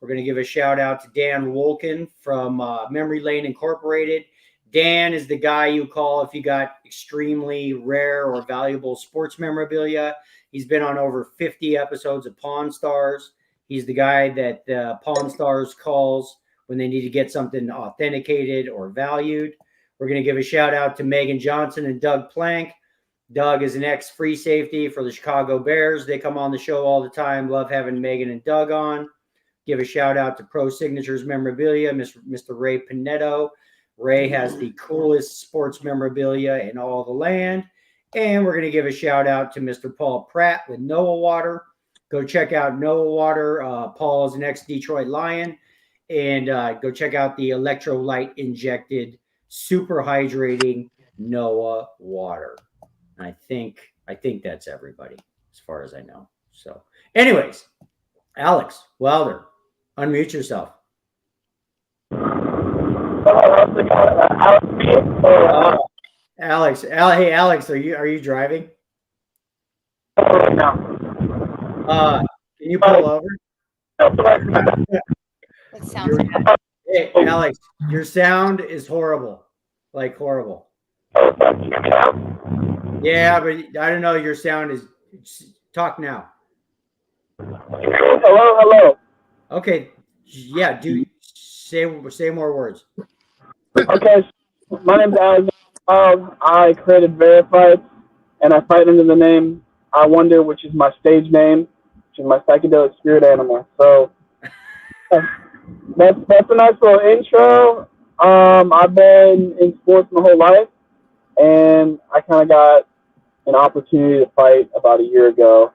We're going to give a shout out to Dan Wolkin from Memory Lane Incorporated. Dan is the guy you call if you got extremely rare or valuable sports memorabilia. He's been on over 50 episodes of Pawn Stars. He's the guy that Pawn Stars calls when they need to get something authenticated or valued. We're going to give a shout out to Megan Johnson and Doug Plank. Doug is an ex-free safety for the Chicago Bears. They come on the show all the time. Love having Megan and Doug on. Give a shout out to Pro Signatures Memorabilia, Mr. Ray Pinetto. Ray has the coolest sports memorabilia in all the land. And we're going to give a shout out to Mr. Paul Pratt with Noah Water. Go check out Noah Water. Paul is an ex-Detroit Lion. And go check out the electrolyte injected, super hydrating Noah Water. I think that's everybody as far as I know. So anyways, Alex Wilder, unmute yourself. Alex, hey Alex, are you driving? No. Can you pull over? That sounds bad. Hey Alex, your sound is horrible. Like horrible. Yeah, but I don't know. Your sound is. Talk now. Hello. Okay. Yeah. Do say more words. Okay. My name's Alex. I created VERIFIGHTS, and I fight under the name I Wonder, which is my stage name, which is my psychedelic spirit animal. So that's a nice little intro. I've been in sports my whole life, and I kind of got an opportunity to fight about a year ago,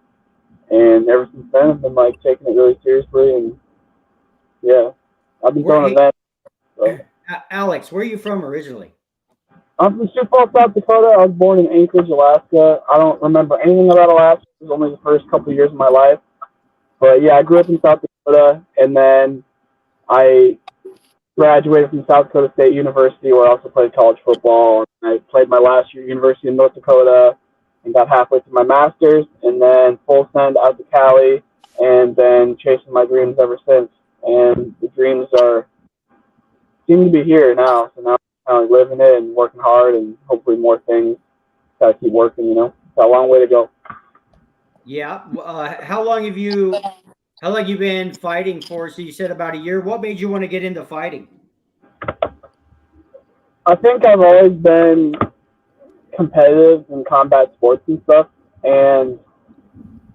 and ever since then I've been like taking it really seriously, and yeah, I've been going events. So. Alex, where are you from originally? I'm from Sioux Falls, South Dakota. I was born in Anchorage, Alaska. I don't remember anything about Alaska. It was only the first couple of years of my life, but yeah, I grew up in South Dakota, and then I graduated from South Dakota State University, where I also played college football. I played my last year at University of North Dakota and got halfway through my master's, and then full send out to Cali, and then chasing my dreams ever since. And the dreams seem to be here now. So now I'm kind of living it and working hard, and hopefully more things. Gotta keep working, you know. Got a long way to go. Yeah. How long have you been fighting for? So you said about a year. What made you want to get into fighting? I think I've always been competitive in combat sports and stuff, and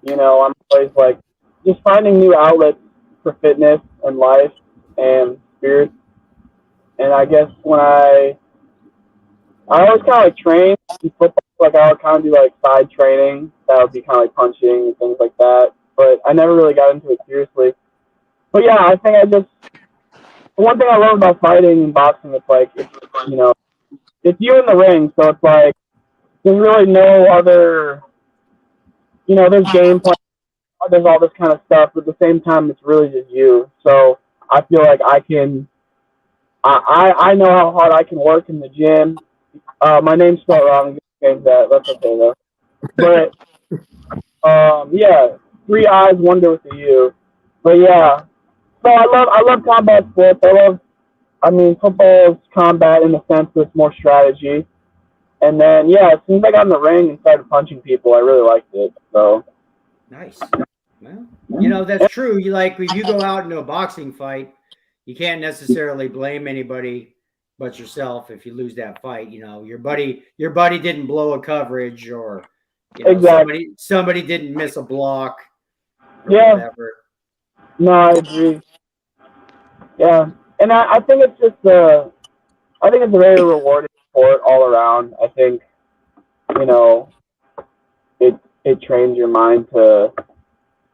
you know, I'm always like just finding new outlets for fitness and life and spirits. And I guess when I always kind of like trained in football like I would kind of do like side training that would be kind of like punching and things like that. But I never really got into it seriously. But yeah, I think one thing I love about fighting and boxing, it's like, it's you in the ring, so it's like there's really no other, there's game plan, there's all this kind of stuff, but at the same time, it's really just you. So I feel like I know how hard I can work in the gym. My name's spelled wrong. That's okay though. But yeah, 3 eyes, wonder with a U. But yeah, so I love combat sports. Football is combat in the sense that it's more strategy. And then yeah, as soon as I got in the ring and started punching people, I really liked it. So nice. Well, that's true. If you go out into a boxing fight, you can't necessarily blame anybody but yourself if you lose that fight. Your buddy didn't blow a coverage, or exactly. somebody didn't miss a block. Yeah. Whatever. No, I agree. Yeah, and I think it's just I think it's a very rewarding sport all around. I think it trains your mind to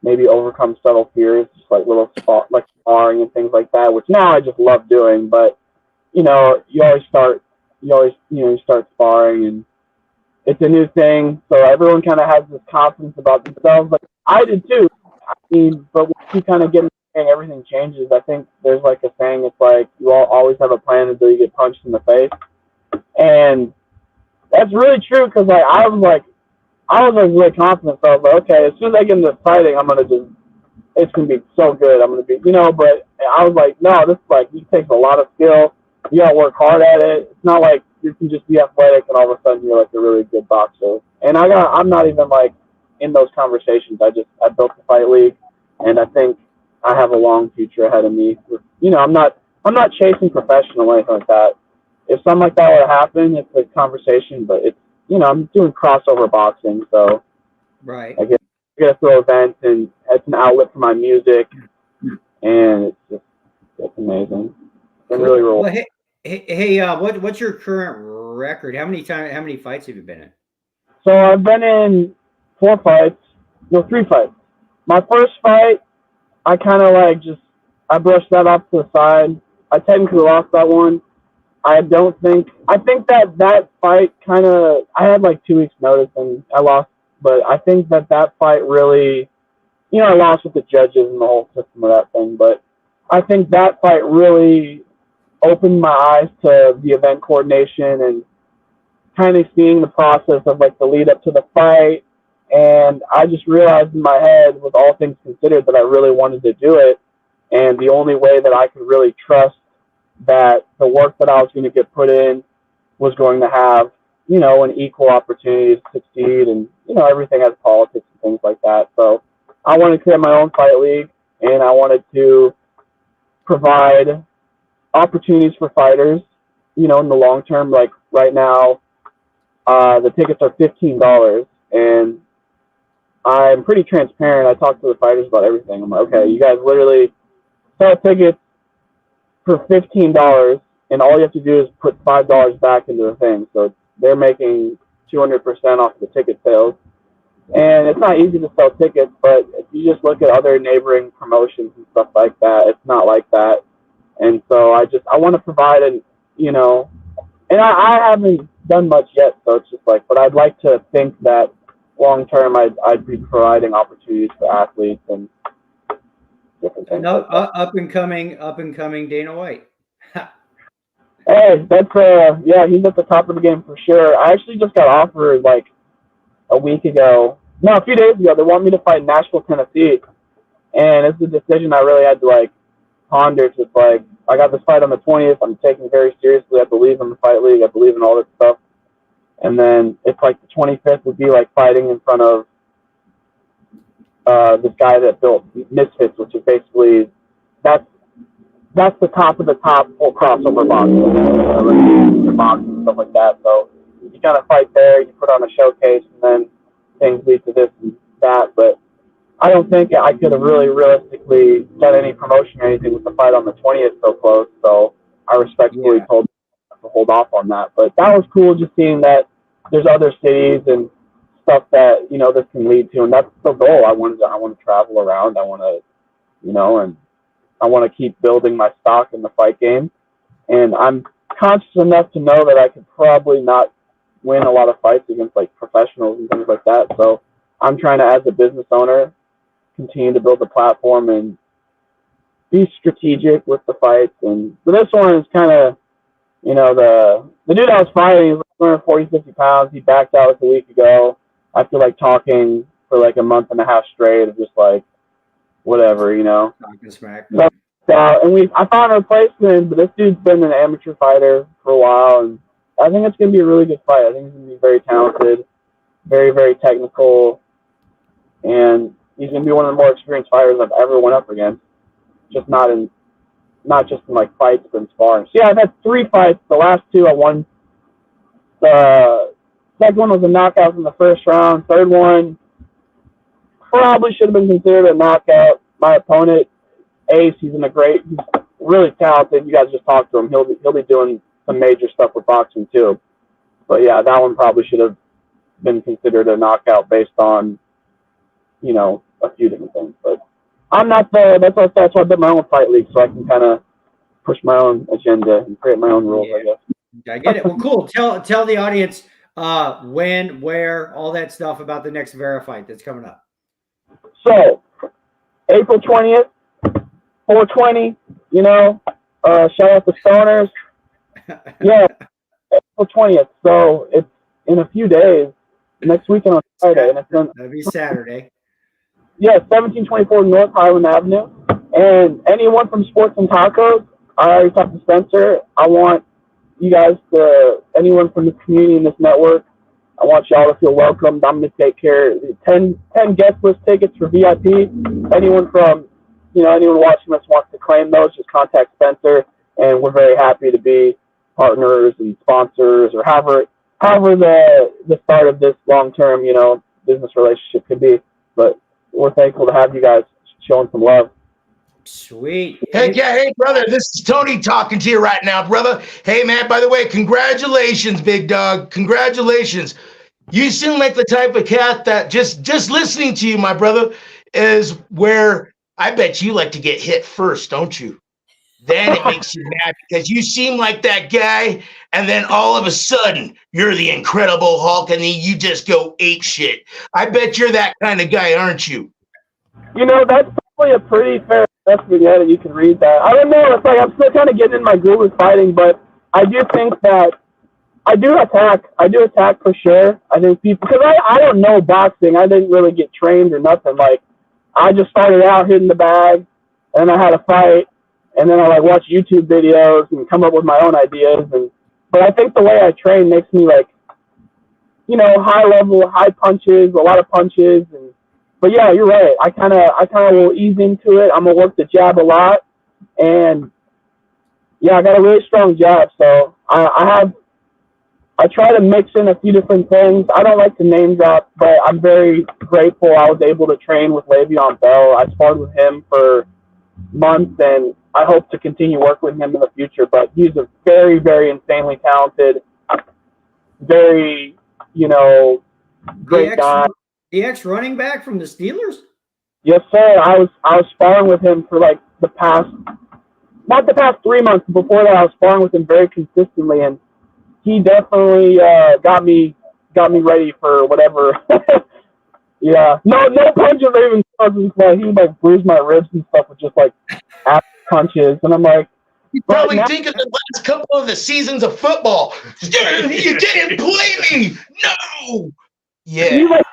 maybe overcome subtle fears, just like like sparring and things like that, which now I just love doing. But you start sparring, and it's a new thing, so everyone kind of has this confidence about themselves. Like I did too. But once you kind of get into the game, everything changes. I think there's like a saying, it's like you always have a plan until you get punched in the face, and that's really true. Because I was really confident. So I was like, okay, as soon as I get into fighting, it's gonna be so good. I'm gonna be, But I was like, no, this it takes a lot of skill. You gotta work hard at it. It's not like you can just be athletic and all of a sudden you're like a really good boxer. And I'm not even in those conversations. I built the fight league, and I think I have a long future ahead of me. I'm not chasing professional or anything like that. If something like that were to happen, it's a conversation. But it's I'm doing crossover boxing, so right. I get to throw events, and it's an outlet for my music, and it's amazing. It's really rewarding. Well, hey, what's your current record? How many fights have you been in? So I've been in 3 fights. My first fight, I kind of I brushed that off to the side. I technically lost that one. I think that fight I had 2 weeks notice and I lost, but I think that fight really, I lost with the judges and the whole system of that thing, but I think that fight really opened my eyes to the event coordination and kind of seeing the process of the lead up to the fight. And I just realized in my head, with all things considered, that I really wanted to do it. And the only way that I could really trust that the work that I was going to get put in was going to have, an equal opportunity to succeed. And, everything has politics and things like that. So I wanted to create my own fight league, and I wanted to provide opportunities for fighters, in the long term. Like right now, the tickets are $15, and I'm pretty transparent. I talk to the fighters about everything. I'm like, okay, you guys literally sell tickets for $15, and all you have to do is put $5 back into the thing. So they're making 200% off the ticket sales. And it's not easy to sell tickets, but if you just look at other neighboring promotions and stuff like that, it's not like that. And so I want to provide and I haven't done much yet, so it's just but I'd like to think that long term I'd be providing opportunities for athletes and different things. No, up and coming Dana White. Hey, that's he's at the top of the game for sure. I actually just got offered a few days ago. They want me to fight in Nashville, Tennessee, and it's a decision I really had to ponder. It's just I got this fight on the 20th. I'm taking it very seriously. I believe in the fight league. I believe in all this stuff. And then it's the 25th would be fighting in front of this guy that built Misfits, which is basically that's the top of the top for crossover boxing, boxing and stuff like that. So you kind of fight there, you put on a showcase, and then things lead to this and that. But I don't think I could have really realistically done any promotion or anything with the fight on the 20th so close. So I respectfully told them to hold off on that. But that was cool, just seeing that there's other cities and stuff that, you know, this can lead to. And that's the goal. I want to travel around. I want to, you know, and I want to keep building my stock in the fight game. And I'm conscious enough to know that I could probably not win a lot of fights against like professionals and things like that. So I'm trying to, as a business owner, continue to build the platform and be strategic with the fights. And but this one is kind of, you know, the dude I was fighting is like 240, 50 pounds. He backed out like a week ago after like talking for like a month and a half straight of just like whatever, you know. Talking smack. So, and I found a replacement, but this dude's been an amateur fighter for a while, and I think it's going to be a really good fight. I think he's going to be very talented, very, very technical, and he's going to be one of the more experienced fighters I've ever went up against. Just not just in like fights, but in sparring. So yeah, I've had 3 fights. The last 2 I won. The second one was a knockout in the first round. Third one probably should have been considered a knockout. My opponent, Ace, he's really talented. You guys just talked to him. He'll be doing some major stuff with boxing too. But yeah, that one probably should have been considered a knockout based on, you know, a few different things. But I'm not that's why I did my own fight league, so I can kind of push my own agenda and create my own rules, I guess. I get it. Well, cool. Tell the audience when, where, all that stuff about the next VERIFIGHT that's coming up. So, April 20th, 420, you know, shout out to Stoners. Yeah, April 20th. So, it's in a few days, next weekend on Friday. And That'll be Saturday. Yeah, 1724 North Highland Avenue. And anyone from Sports and Tacos, I already talked to Spencer. I want you guys anyone from this community and this network, I want y'all to feel welcomed. I'm going to take care of 10 guest list tickets for VIP. Anyone watching this wants to claim those, just contact Spencer. And we're very happy to be partners and sponsors or however the start of this long-term, you know, business relationship could be. But we're thankful to have you guys showing some love. Sweet. Hey, brother, this is Tony talking to you right now, brother. Hey, man, by the way, congratulations, big dog. Congratulations. You seem like the type of cat that just listening to you, my brother, is where I bet you like to get hit first, don't you? Then it makes you mad because you seem like that guy, and then all of a sudden you're the Incredible Hulk, and then you just go ape shit. I bet you're that kind of guy, aren't you? You know, that's probably a pretty fair assessment, yeah, that you can read that. I don't know. It's like I'm still kind of getting in my groove with fighting, but I do think that I do attack. I do attack for sure. I think people, because I don't know boxing. I didn't really get trained or nothing. Like, I just started out hitting the bag, and I had a fight, and then I like watch YouTube videos and come up with my own ideas. But I think the way I train makes me like, you know, high level, high punches, a lot of punches. But yeah, you're right. I kind of will ease into it. I'm gonna work the jab a lot, and yeah, I got a really strong jab. So I try to mix in a few different things. I don't like to name drop, but I'm very grateful I was able to train with Le'Veon Bell. I sparred with him for months, and I hope to continue working with him in the future. But he's a very, very insanely talented, very, you know, great guy. The ex-running back from the Steelers? Yes, sir. I was sparring with him for like not the past 3 months. Before that, I was sparring with him very consistently, and he definitely got me ready for whatever. Yeah, no punches or even punches. Like, he like bruised my ribs and stuff with just like ass punches, and I'm like, you probably think of the last couple of the seasons of football. You didn't play me. No. Yeah. He like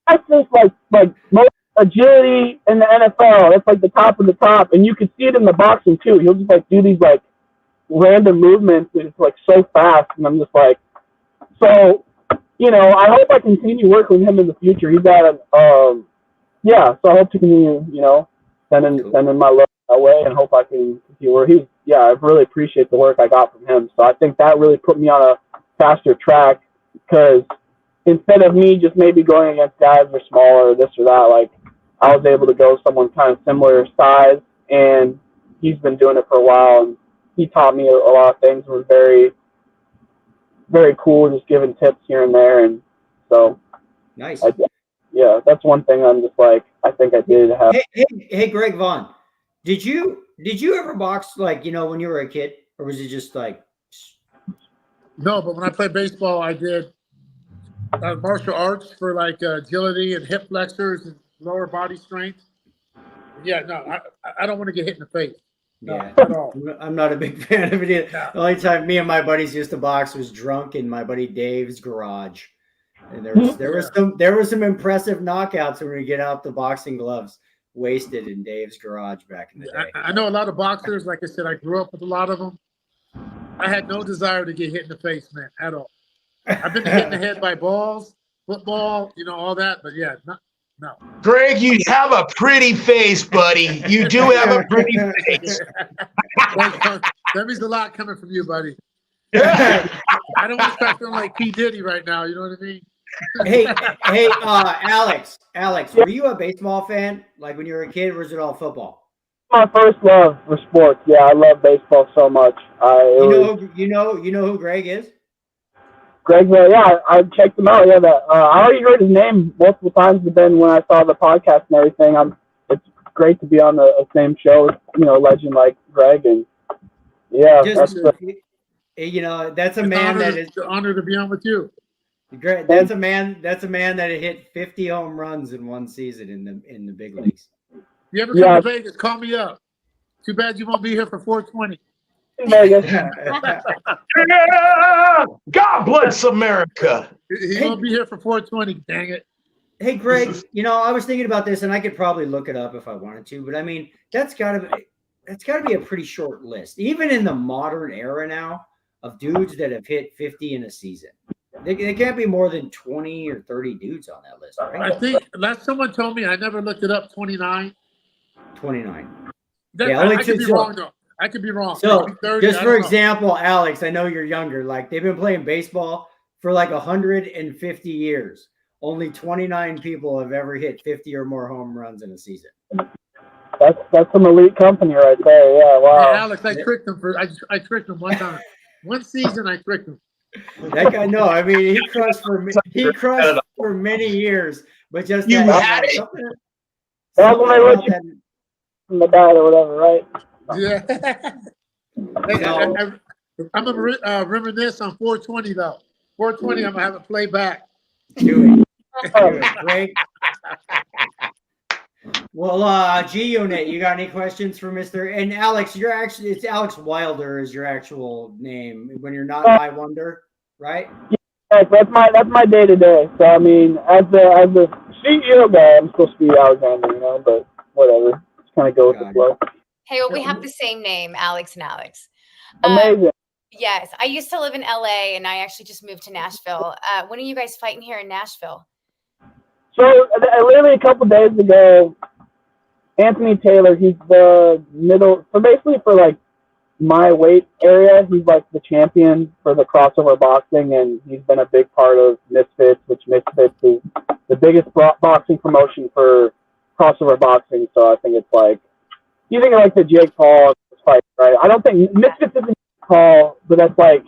that's just like most agility in the NFL. That's like the top of the top, and you can see it in the boxing too. He'll just like do these like random movements, and it's like so fast, and I'm just like, so, you know, I hope I continue working with him in the future. He's got so I hope to continue, you know, sending my love that way, and hope I can continue where I really appreciate the work I got from him. So I think that really put me on a faster track, because instead of me just maybe going against guys that are smaller or this or that, like, I was able to go someone kind of similar size, and he's been doing it for a while, and he taught me a lot of things, was very, very cool, just giving tips here and there, and so Nice. Yeah, that's one thing I'm just like, I think I did have. Hey, Greg Vaughn, did you ever box, like, when you were a kid, or was it just like? No, but when I played baseball, I did martial arts for like agility and hip flexors and lower body strength. Yeah, no, I don't want to get hit in the face. No, Yeah, at all. I'm not a big fan of it either. No. The only time me and my buddies used to box was drunk in my buddy Dave's garage, and there was some impressive knockouts when we get out the boxing gloves, wasted in Dave's garage back in the day. I know a lot of boxers. Like I said, I grew up with a lot of them. I had no desire to get hit in the face, man, at all. I've been hit in the head by balls, football, all that, but yeah, no. Greg, you have a pretty face, buddy. You do have a pretty face. That means a lot coming from you, buddy. I don't want to start feeling like P. Diddy right now. You know what I mean? Hey, Alex, were you a baseball fan, like when you were a kid, or was it all football? My first love for sports. Yeah, I love baseball so much. You know who Greg is? Greg, yeah, I checked him out. Yeah, I already heard his name multiple times, but then when I saw the podcast and everything, it's great to be on the same show with, a legend like Greg, and yeah, that's a man that is an honor to be on with you. That's a man that hit 50 home runs in one season in the big leagues. You ever come to Vegas? Call me up. Too bad you won't be here for 420. Yeah! God bless America. He won't be here for 420. Dang it. Hey, Greg. I was thinking about this, and I could probably look it up if I wanted to. But I mean, that's got to be a pretty short list, even in the modern era now, of dudes that have hit 50 in a season. There can't be more than 20 or 30 dudes on that list, right? I think someone told me, I never looked it up, 29. 29. I could be wrong, though. I could be wrong. So, 30, just for example, Alex, I know you're younger. Like, they've been playing baseball for like 150 years. Only 29 people have ever hit 50 or more home runs in a season. That's some elite company right there. Yeah, wow. Hey, Alex, I tricked him I tricked him one time. One season, I tricked him. That guy, no, I mean, he crushed for many years, but just you had it. That's when I let you from the bat or whatever, right? Yeah. I'm gonna reminisce on 420 though. 420, I'm gonna have it play back. Do it, Greg. Well, G Unit, you got any questions for Mr. And Alex? It's Alex Wilder is your actual name when you're not I Wonder, right? Yeah, that's my day to day. So I mean, as the CEO guy, I'm supposed to be Alexander, but whatever. Just kind of go with the flow. Hey, well, we have the same name, Alex and Alex. Amazing. Yes, I used to live in LA, and I actually just moved to Nashville. When are you guys fighting here in Nashville? So literally a couple days ago, Anthony Taylor, he's the middle. So basically, for like my weight area, he's like the champion for the crossover boxing, and he's been a big part of Misfits, which Misfits is the biggest boxing promotion for crossover boxing. So I think it's like, you think of like the Jake Paul fight, right? I don't think Misfits isn't Paul, but that's like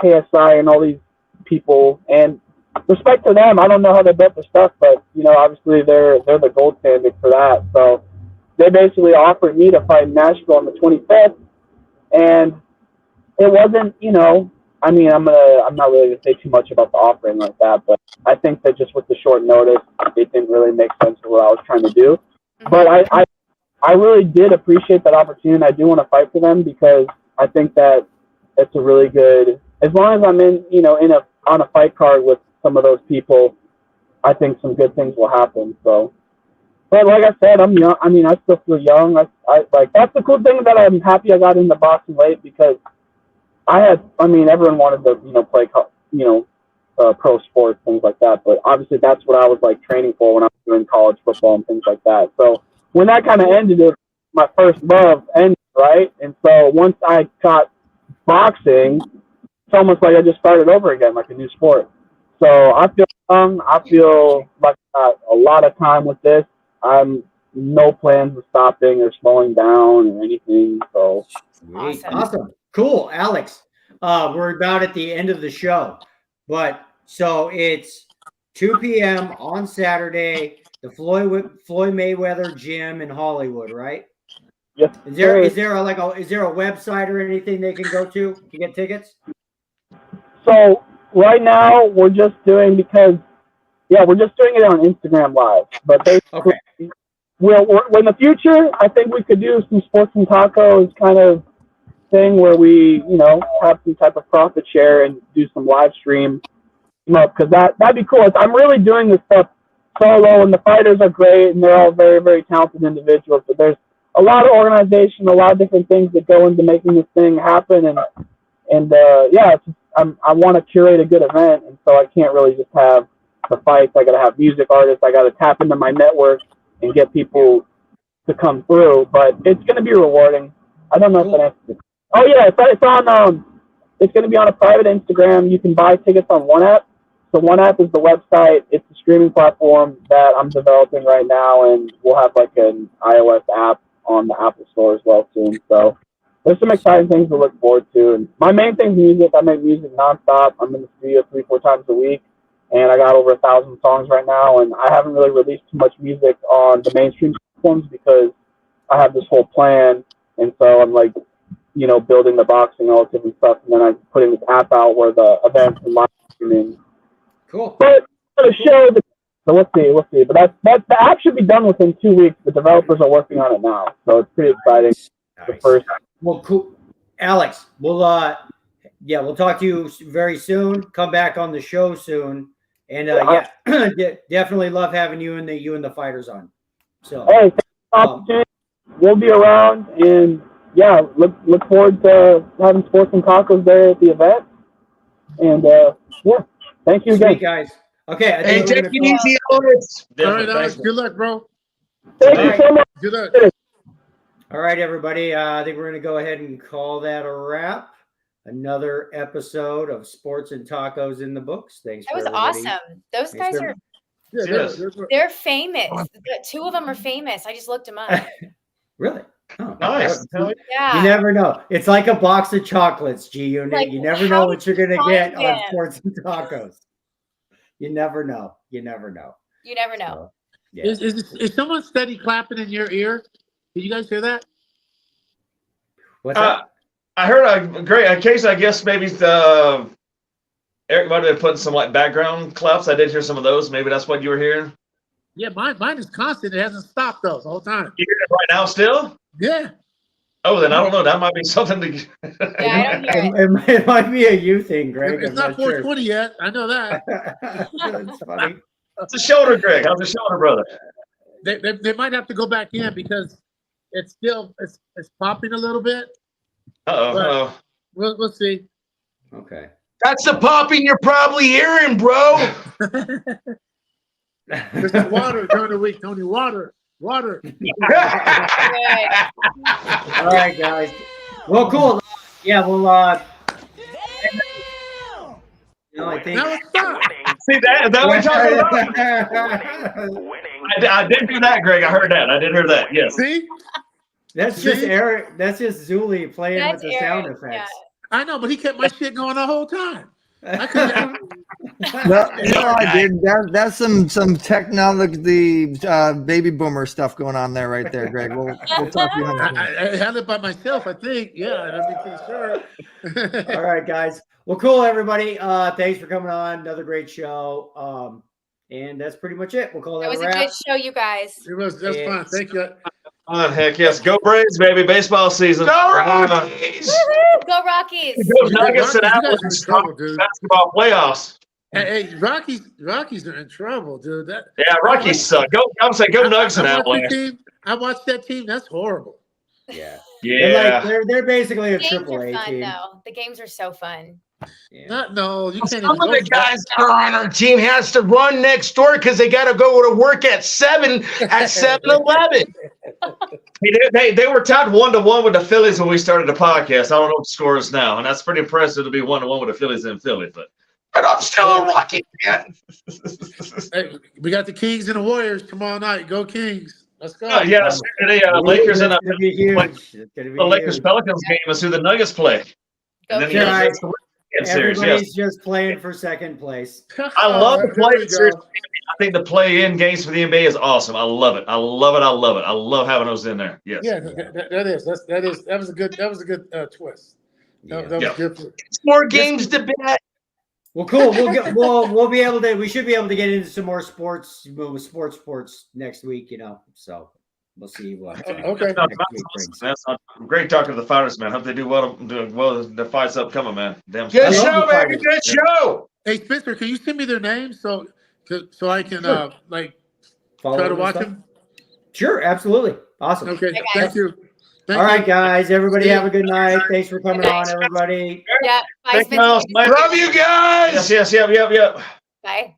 KSI and all these people. And respect to them, I don't know how they built their stuff, but obviously they're the gold standard for that. So they basically offered me to fight in Nashville on the 25th, and it wasn't, I mean, I'm not really gonna say too much about the offering like that, but I think that just with the short notice, it didn't really make sense for what I was trying to do. But I really did appreciate that opportunity. I do want to fight for them because I think that it's a really good, as long as I'm on a fight card with some of those people, I think some good things will happen. So, but like I said, I'm young. I mean, I still feel young. I like, that's the cool thing that I'm happy I got into boxing late, because everyone wanted to, play, pro sports, things like that. But obviously that's what I was like training for when I was doing college football and things like that. So when that kind of ended, my first love ended, right? And so once I got boxing, it's almost like I just started over again, like a new sport. So I feel young. I feel like I got a lot of time with this. I'm no plans of stopping or slowing down or anything. So awesome. Cool, Alex. we're about at the end of the show, but so it's 2 p.m. on Saturday, the Floyd Mayweather Gym in Hollywood, right? Yes. Is there a website or anything they can go to get tickets? So right now we're just doing we're just doing it on Instagram Live. But basically, we're in the future, I think we could do some sports and tacos kind of thing where we, have some type of profit share and do some live stream, because that'd be cool. I'm really doing this stuff solo, and the fighters are great, and they're all very, very talented individuals. But there's a lot of organization, a lot of different things that go into making this thing happen, and I want to curate a good event, and so I can't really just have the fights. I got to have music artists. I got to tap into my network and get people to come through. But it's going to be rewarding. I don't know if that answers. Oh yeah, it's on. It's going to be on a private Instagram. You can buy tickets on One App. So One App is the website. It's a streaming platform that I'm developing right now, and we'll have like an iOS app on the Apple Store as well soon. So there's some exciting things to look forward to. And my main thing is music. I make music nonstop. I'm in the studio 3-4 times a week, and I got over 1,000 songs right now. And I haven't really released too much music on the mainstream platforms because I have this whole plan. And so I'm like, building the boxing relative and stuff, and then I'm putting this app out where the events and live streaming. Cool. But the show, so we'll see. But the app should be done within 2 weeks. The developers are working on it now, so it's pretty exciting. Nice. The first. Well, cool, Alex. We'll talk to you very soon. Come back on the show soon, and definitely love having you and the fighters on. So hey, we'll be around, and look forward to having sports and tacos there at the event. And thank you again, sweet guys. Okay, hey, take it easy, Alex. All right, Alex. Good luck, bro. Thank you so much. Good luck. All right, everybody. I think we're going to go ahead and call that a wrap. Another episode of Sports and Tacos in the books. Thanks. That was everybody. awesome. Those guys are. Yes. They're famous. The two of them are famous. I just looked them up. Really? Oh, nice. Yeah. You never know. It's like a box of chocolates, G Unit. Like, you never know what you're going to get them? on Sports and Tacos. You never know. You never know. So, yeah. Is someone steady clapping in your ear? Did you guys hear that? What's that? I heard a great case. I guess maybe Eric might have been putting some like background claps. I did hear some of those. Maybe that's what you were hearing. Yeah, mine is constant. It hasn't stopped though the whole time. You hear it right now still? Yeah. Oh, then I don't know. That might be something to. Yeah, I don't hear it. It might be a you thing, Greg. It's not 420 yet. I know that. That's funny. It's a shoulder, Greg. How's the shoulder, brother? They might have to go back in because it's still it's popping a little bit. Uh-oh. We'll see. Okay. That's the popping you're probably hearing, bro. This is water during the week, Tony. Water. All right, guys. Well, cool. Yeah, well, I think. Now it's stop. See that we're talking about. I did do that, Greg. I heard that. I did hear that. Yes. See? That's just Eric. That's just Zuli playing That's with the Eric, sound effects. I know, but he kept my shit going the whole time. I couldn't. No, I did. That's some technology, baby boomer stuff going on there, right there, Greg. We'll talk to you on that. I had it by myself, I think. Yeah, I'm pretty sure. All right, guys. Well, cool, everybody. Thanks for coming on. Another great show. And that's pretty much it. We'll call that It was a a wrap. good show, you guys. That's fun. Thank you. Oh, heck yes. Go Braves, baby. Baseball season. Go Rockies. Woohoo! Go Rockies! Go Nuggets and Apples in trouble, dude. basketball playoffs. Hey, Rockies are in trouble, dude. Yeah, Rockies suck. I'm saying go Nuggets and Apples. I watched that team. That's horrible. Yeah. Yeah. They're basically a The games triple are A fun, team. though. The games are so fun. Yeah. No, you can't. Some of the guys that are on our team has to run next door because they got to go to work at 7 at 7-Eleven. They were tied 1-1 with the Phillies when we started the podcast. I don't know what the score is now, and that's pretty impressive to be 1-1 with the Phillies in Philly. But I'm still a Rocky fan. Hey, we got the Kings and the Warriors tomorrow night. Go Kings. Let's go. Yeah, the Lakers and It's gonna be huge. It's gonna be the Lakers huge. Pelicans game is who the Nuggets play. And then That's right. series, Everybody's just playing for second place. I love the There play we series. go. I think the play-in games for the NBA is awesome. I love it. I love it. I love it. I love having those in there. Yes. Yeah, that was a good twist. That was good. More games to bet. Well, cool. We'll be able to. We should be able to get into some more sports next week. So we'll see what Okay. next week brings. That's great talking to the fighters, man. Hope they do well in the fights upcoming, man. Damn. Good show, baby. Good show. Hey, Spencer, can you send me their names so I can Sure. Follow try to them and watch stuff? them? Sure, absolutely. Awesome. Okay, thank you. All right, guys. Everybody have a good night. Thanks for coming on, everybody. Yeah. Bye, Thank you, Spencer. Love you guys. Yes. Yep. Bye.